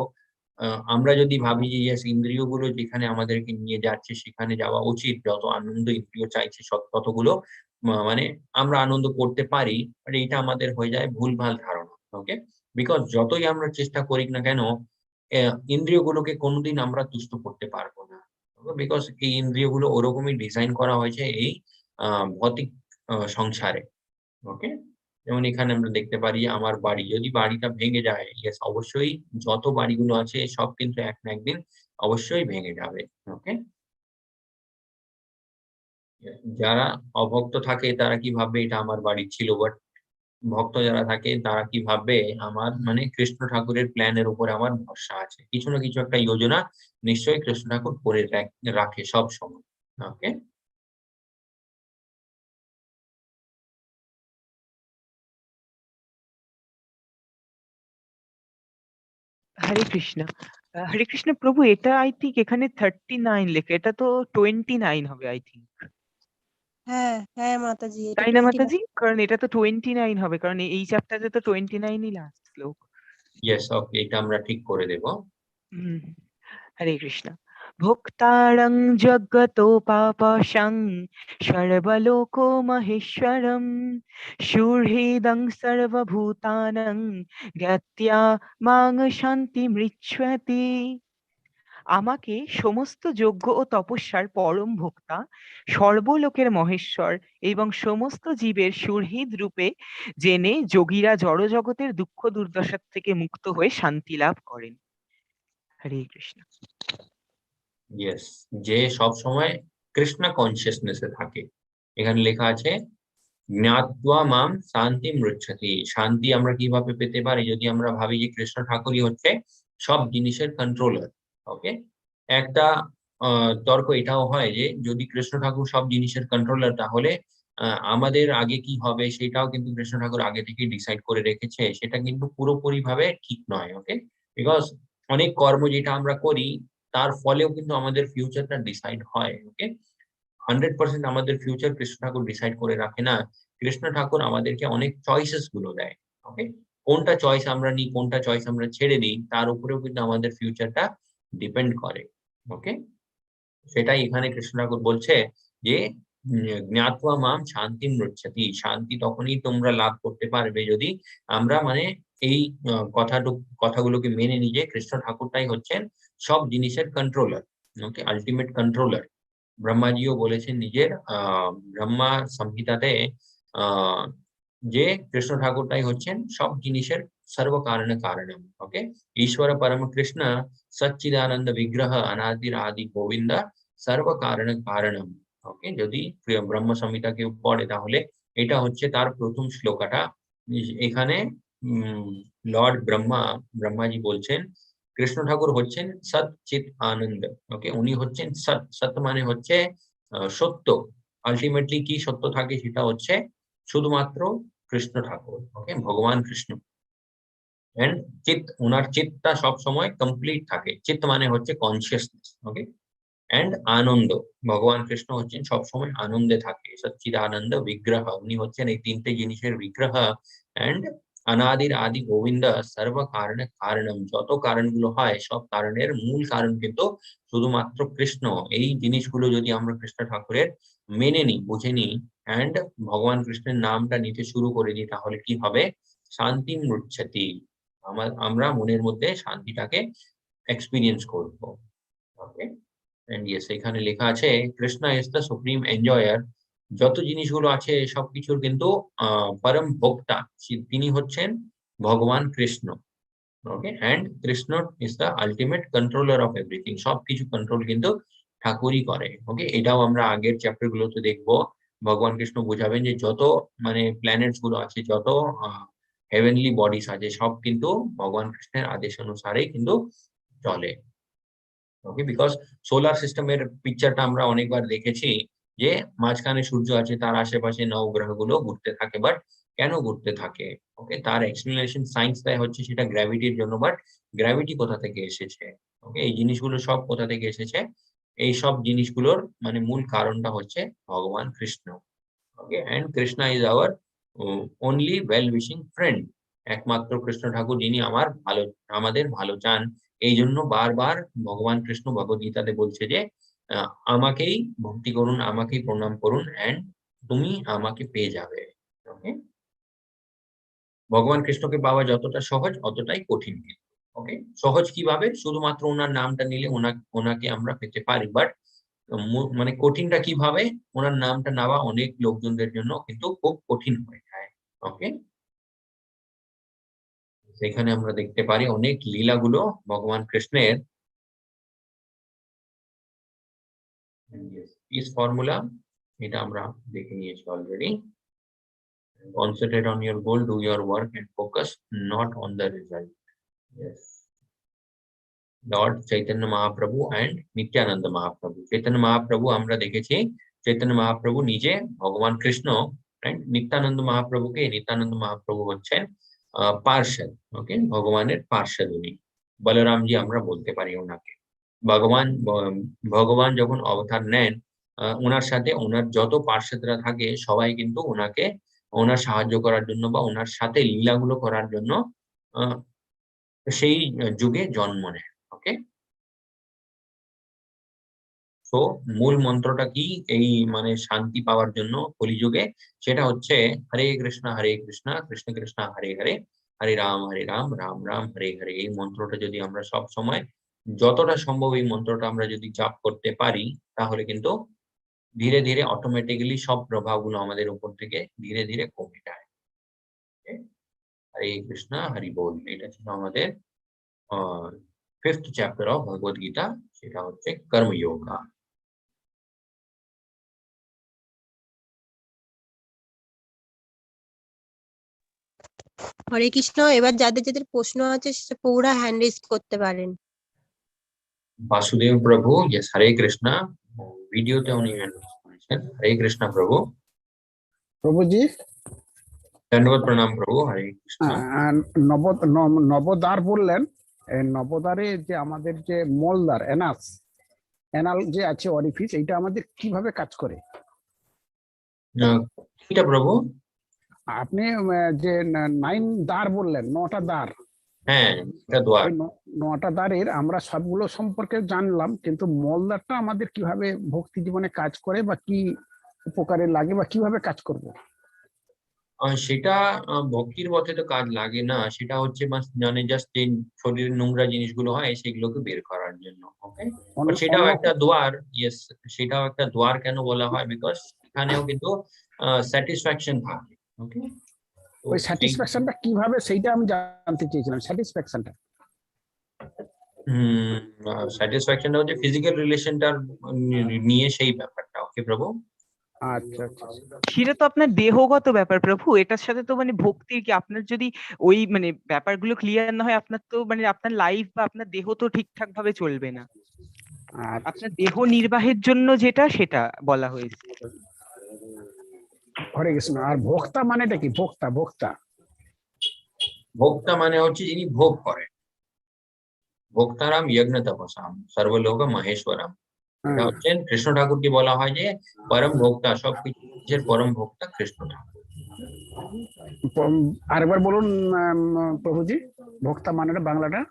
A: আমরা যদি ভাবি যে ইয়েস ইন্দ্রিয়গুলো যেখানে আমাদেরকে নিয়ে যাচ্ছে সেখানে যাওয়া উচিত, যত আনন্দ ইন্দ্রিয় চাইছে ততগুলো মানে আমরা আনন্দ করতে পারি, বাট এটা আমাদের হয়ে যায় ভুলভাল ধারণা। ওকে, বিকজ যতই আমরা চেষ্টা করি না কেন ইন্দ্রিয়গুলোকে কোনোদিন আমরা তুষ্ট করতে পারবো না, বিকজ এই ইন্দ্রিয়গুলো ওরকমই ডিজাইন করা হয়েছে এই ভৌতিক সংসারে। ওকে, যেমন এখানে আমরা দেখতে পারি আমার বাড়ি, যদি বাড়িটা ভেঙে যায়, ইয়েস অবশ্যই যত বাড়িগুলো আছে সব কিন্তু এক না একদিন অবশ্যই ভেঙে যাবে। ওকে, যারা অভক্ত থাকে তারা কি ভাববে এটা আমার বাড়ি ছিল, বাট ভক্ত যারা থাকে তারা কি ভাববে আমার মানে কৃষ্ণ ঠাকুরের প্ল্যানের উপরে আমার ভরসা আছে, কিছু না কিছু একটা যোজনা নিশ্চয়ই কৃষ্ণ ঠাকুর করে রাখে সব সময়। ওকে,
B: হরে কৃষ্ণ। হরে কৃষ্ণ প্রভু, এটা আই থিঙ্ক এখানে 39 লেখা, এটা তো 29 হবে আই থিঙ্ক,
C: হ্যাঁ হ্যাঁ মাতাজি, এটা
B: তাই না
C: 29।
B: মাতাজি? কারণ এটা তো 29 হবে, কারণ এই চ্যাপ্টারে তো 29ই লাস্ট শ্লোক।
A: ইয়েস, ওকে, এটা আমরা ঠিক করে দেব।
B: হুম, হরে কৃষ্ণ। ভোক্তারং জগতোপাপশং সর্বলোকো মহেশ্বরম সুহৃদং সর্বভূতানাং জ্ঞাত্বা মাং শান্তিমৃচ্ছতি। আমাকে সমস্ত যজ্ঞ ও তপস্যার পরম ভোক্তা, সর্বলোকের মহেশ্বর এবং সমস্ত জীবের সুহৃদ রূপে জেনে যোগীরা জড়জগতের দুঃখ দুর্দশা থেকে মুক্ত হয়ে শান্তি লাভ করেন। হরে কৃষ্ণ।
A: ইয়েস, যে সব সময় কৃষ্ণ কনসিয়াসনেসে থাকে। এখানে লেখা আছে জ্ঞাত্বা মাম শান্তি মৃচ্ছতি। শান্তি আমরা কিভাবে পেতে পারি? যদি আমরা ভাবি যে কৃষ্ণ ঠাকুরই হচ্ছে সব জিনিসের কন্ট্রোলার। ওকে, একটা তর্ক এটাও হয় যে যদি কৃষ্ণ ঠাকুর সব জিনিসের কন্ট্রোলার, তাহলে আমাদের আগে কি হবে সেটাও কিন্তু কৃষ্ণ ঠাকুর আগে থেকে ডিসাইড করে রেখেছে, সেটা কিন্তু পুরোপুরি ভাবে ঠিক নয়। ওকে, বিকজ অনেক কর্ম যেটা আমরা করি তার ফলেও কিন্তু আমাদের ফিউচারটা ডিসাইড হয়। ওকে, 100% আমাদের ফিউচার কৃষ্ণ ঠাকুর ডিসাইড করে রাখে না, কৃষ্ণ ঠাকুর আমাদেরকে অনেক চয়েসেস গুলো দেয়। ওকে, কোনটা চয়েস আমরা নিই, কোনটা চয়েস আমরা ছেড়ে দিই, তার উপরেও কিন্তু আমাদের ফিউচারটা ডিপেন্ড করে। ওকে, সেটাই এখানে কৃষ্ণ ঠাকুর বলছে যে জ্ঞাত্বা মাম শান্তি মৃচ্ছতি। শান্তি তখনই তোমরা লাভ করতে পারবে যদি আমরা মানে এই কথাগুলোকে মেনে নিয়ে কৃষ্ণ ঠাকুরটাই হচ্ছেন সব জিনিসের কন্ট্রোলার। ওকে, আলটিমেট কন্ট্রোলার। ব্রহ্মাজিও বলেছেন নিজের ব্রহ্মা সংহিতাতে যে কৃষ্ণ ঠাকুরটাই হচ্ছেন সব জিনিসের সর্বকারণ কারণম। ওকে, ঈশ্বর পরম কৃষ্ণ সচ্চিদানন্দ বিগ্রহ অনাদির আদি গোবিন্দ সর্বকারণ কারণম। ওকে, যদি ব্রহ্ম সংহিতা কেউ পড়ে তাহলে এটা হচ্ছে তার প্রথম শ্লোকটা। এখানে লর্ড ব্রহ্মাজি বলছেন কৃষ্ণ ঠাকুর হচ্ছেন সৎ চিত আনন্দ। ওকে, উনি হচ্ছেন সৎ। সৎ মানে হচ্ছে সত্য। আলটিমেটলি কি সত্য থাকে সেটা হচ্ছে শুধুমাত্র কৃষ্ণ ঠাকুর। ওকে, ভগবান কৃষ্ণ। এন্ড চিত, ওনার চিত্তটা সব সময় কমপ্লিট থাকে। চিত্ত মানে হচ্ছে কনসিয়াসনেস। ওকে, এন্ড আনন্দ, ভগবান কৃষ্ণ হচ্ছেন সবসময় আনন্দে থাকে। সচ্চিদানন্দ বিগ্রহ, উনি হচ্ছেন এই তিনটে জিনিসের বিগ্রহ। এন্ড অনাদির আদি গোবিন্দ সর্ব কারণে কারণম, যত কারণগুলো হয় সব কারণের মূল কারণ কিন্তু শুধুমাত্র কৃষ্ণ। এই জিনিসগুলো যদি আমরা কৃষ্ণ ঠাকুরের মেনে নিই, বুঝে নিই, এন্ড ভগবান কৃষ্ণের নামটা নিতে শুরু করে দিই, তাহলে কি হবে? শান্তি মৃচ্ছতি, আমরা মনের মধ্যে শান্তিটাকে এক্সপিরিয়েন্স করবো। ওকে, এন্ড ইয়েস, এখানে লেখা আছে Krishna is the supreme enjoyer. যত জিনিসগুলো আছে সবকিছুর কিন্তু পরম ভোক্তা তিনি হচ্ছেন ভগবান Krishna. Okay, and Krishna is the ultimate controller of everything. সবকিছু কন্ট্রোল কিন্তু ঠাকুরই করে। ওকে, এটাও আমরা আগের চ্যাপ্টার গুলোতে দেখবো। ভগবান কৃষ্ণ বোঝাবেন যে যত মানে প্ল্যানেটস গুলো আছে, যত হেভেনলি বডিস আছে, সব কিন্তু ভগবান কৃষ্ণের আদেশ অনুসারেই কিন্তু চলে। ওকে, বিকজ সোলার সিস্টেমের পিকচারটা আমরা অনেকবার দেখেছি যে মাঝখানে সূর্য আছে, তার আশেপাশে নবগ্রহগুলো ঘুরতে থাকে। বাট কেন ঘুরতে থাকে? ওকে, তার এক্সপ্লেনেশন সায়েন্স দেয় হচ্ছে সেটা গ্র্যাভিটির জন্য। বাট গ্র্যাভিটি কোথা থেকে এসেছে? ওকে, এই জিনিসগুলো সব কোথা থেকে এসেছে? এই সব জিনিসগুলোর মানে মূল কারণটা হচ্ছে ভগবান Krishna. Okay, and Krishna is our only well wishing friend. একমাত্র কৃষ্ণ ঠাকুর যিনি আমাদের ভালো চান। এই জন্য বারবার ভগবান কৃষ্ণ ভগবদ গীতাতে বলছে যে আমাকেই ভক্তি করুন, আমাকেই প্রণাম করুন, এন্ড তুমি আমাকে পেয়ে যাবে। ওকে, ভগবান কৃষ্ণকে পাওয়া যতটা সহজ অতটাই কঠিন। ওকে, সহজ কিভাবে? শুধুমাত্র ওনার নামটা নিলে ওনাকে আমরা পেতে পারি। বাট মানে কঠিনটা কিভাবে? ওনার নামটা নেওয়া অনেক লোকজনদের জন্য কিন্তু খুব কঠিন হয়ে যায়। ওকে, সেখানে আমরা দেখতে পারি অনেক লীলাগুলো ভগবান কৃষ্ণের। ইস ফর্মুলা এটা আমরা দেখে নিয়েছি already. Concentrate on your goal, do your work and focus not on the result. Yes. Lord Chaitanya Mahaprabhu and Nityananda Mahaprabhu. Chaitanya Mahaprabhu আমরা দেখেছি চৈতন্য মহাপ্রভু নিজে ভগবান কৃষ্ণ, and নিত্যানন্দ মহাপ্রভু হচ্ছেন পার্ষদ। ওকে, ভগবানের পার্ষদ উনি। বলরামজি আমরা বলতে পারি ওনাকে। ভগবান যখন অবতার নেন, ওনার সাথে ওনার যত পার্ষদরা থাকে সবাই কিন্তু ওনার সাহায্য করার জন্য বা ওনার সাথে লীলাগুলো করার জন্য সেই যুগে জন্ম নেয়। ওকে, তো মূল মন্ত্রটা কি এই মানে শান্তি পাওয়ার জন্য কলিযুগে? সেটা হচ্ছে হরে কৃষ্ণ কৃষ্ণ কৃষ্ণ হরে হরে, হরে রাম রাম রাম হরে হরে। এই মন্ত্রটা যদি আমরা সব সময় যতটা সম্ভব এই মন্ত্রটা আমরা যদি জাপ করতে পারি, তাহলে কিন্তু ধীরে ধীরে অটোমেটিক্যালি সব প্রভাবগুলো আমাদের উপর থেকে ধীরে ধীরে কমে যায়। হরে কৃষ্ণ হরি বল। এটা ছিল আমাদের 5th চ্যাপ্টার অফ ভগবদ গীতা, সেটা হচ্ছে কর্মযোগা।
C: হরে কৃষ্ণ। এবার যাদের যাদের প্রশ্ন আছে সেটা পুরা হ্যান্ড রেজ করতে পারেন।
A: বাসুদেব প্রভু, ইয়েস, হরে কৃষ্ণ। ভিডিওতে উনি করেছেন। হরে কৃষ্ণ প্রভু।
D: প্রভুজি,
A: ধন্যবাদ, প্রণাম প্রভু। হরে কৃষ্ণ।
D: নবদ্বার বললেন, এই নবদ্বারে যে আমাদের যে মলদ্বার এনাল যে আছে অরিফিস, এইটা আমাদের কিভাবে কাজ করে?
A: এটা প্রভু
D: আপনি যে 9 দ্বার বললেন, 9টা দ্বার।
A: হ্যাঁ, এটা দ্বার।
D: 9টা দ্বারের আমরা সবগুলো সম্পর্কে জানলাম, কিন্তু মলদ্বারটা আমাদের কিভাবে ভক্তি জীবনে কাজ করে বা কি উপকারে লাগে বা কিভাবে কাজ করবে?
A: সেটা ভক্তির পথে তো কাজ লাগে না, সেটা হচ্ছে মানে জাস্ট যে শরীরের নোংরা জিনিসগুলো হয় সেগুলোকে বের করার জন্য। ওকে, সেটাও একটা দ্বার। ইয়েস, সেটাও একটা দ্বার। কেন বলা হয়? বিকজ এখানেও কিন্তু স্যাটিসফ্যাকশন থাকে। ওকে,
D: ওই স্যাটিসফ্যাকশনটা কিভাবে, সেইটা আমি জানতে চেয়েছিলাম। স্যাটিসফ্যাকশনটা
A: স্যাটিসফ্যাকশনটা হচ্ছে ফিজিক্যাল রিলেশনটার নিয়ে সেই ব্যাপারটা। ওকে প্রভু।
D: আচ্ছা আচ্ছা।
B: সেটা তো আপনার দেহগত ব্যাপার প্রভু, এটার সাথে তো মানে ভক্তির কি, আপনার যদি ওই মানে ব্যাপারগুলো ক্লিয়ার না হয়, আপনার তো মানে আপনার লাইফ বা আপনার দেহ তো ঠিকঠাক ভাবে চলবে না। আপনার দেহ নির্বাহের জন্য যেটা, সেটা বলা হয়েছে।
D: হরে কৃষ্ণ। আর ভোক্তা মানেটা কি? ভোক্তা
A: ভোক্তা মানে হচ্ছে যিনি ভোগ করেন। ভোক্তারাম যজ্ঞ তপসাম সর্বলোক মহেশ্বরম। এটা হচ্ছে কৃষ্ণ ঠাকুরকে বলা হয় যে পরম ভোক্তা, সবকিছুর পরম ভোক্তা কৃষ্ণ ঠাকুর।
D: আরেকবার বলুন প্রভুজি, ভোক্তা মানেটা বাংলাটা।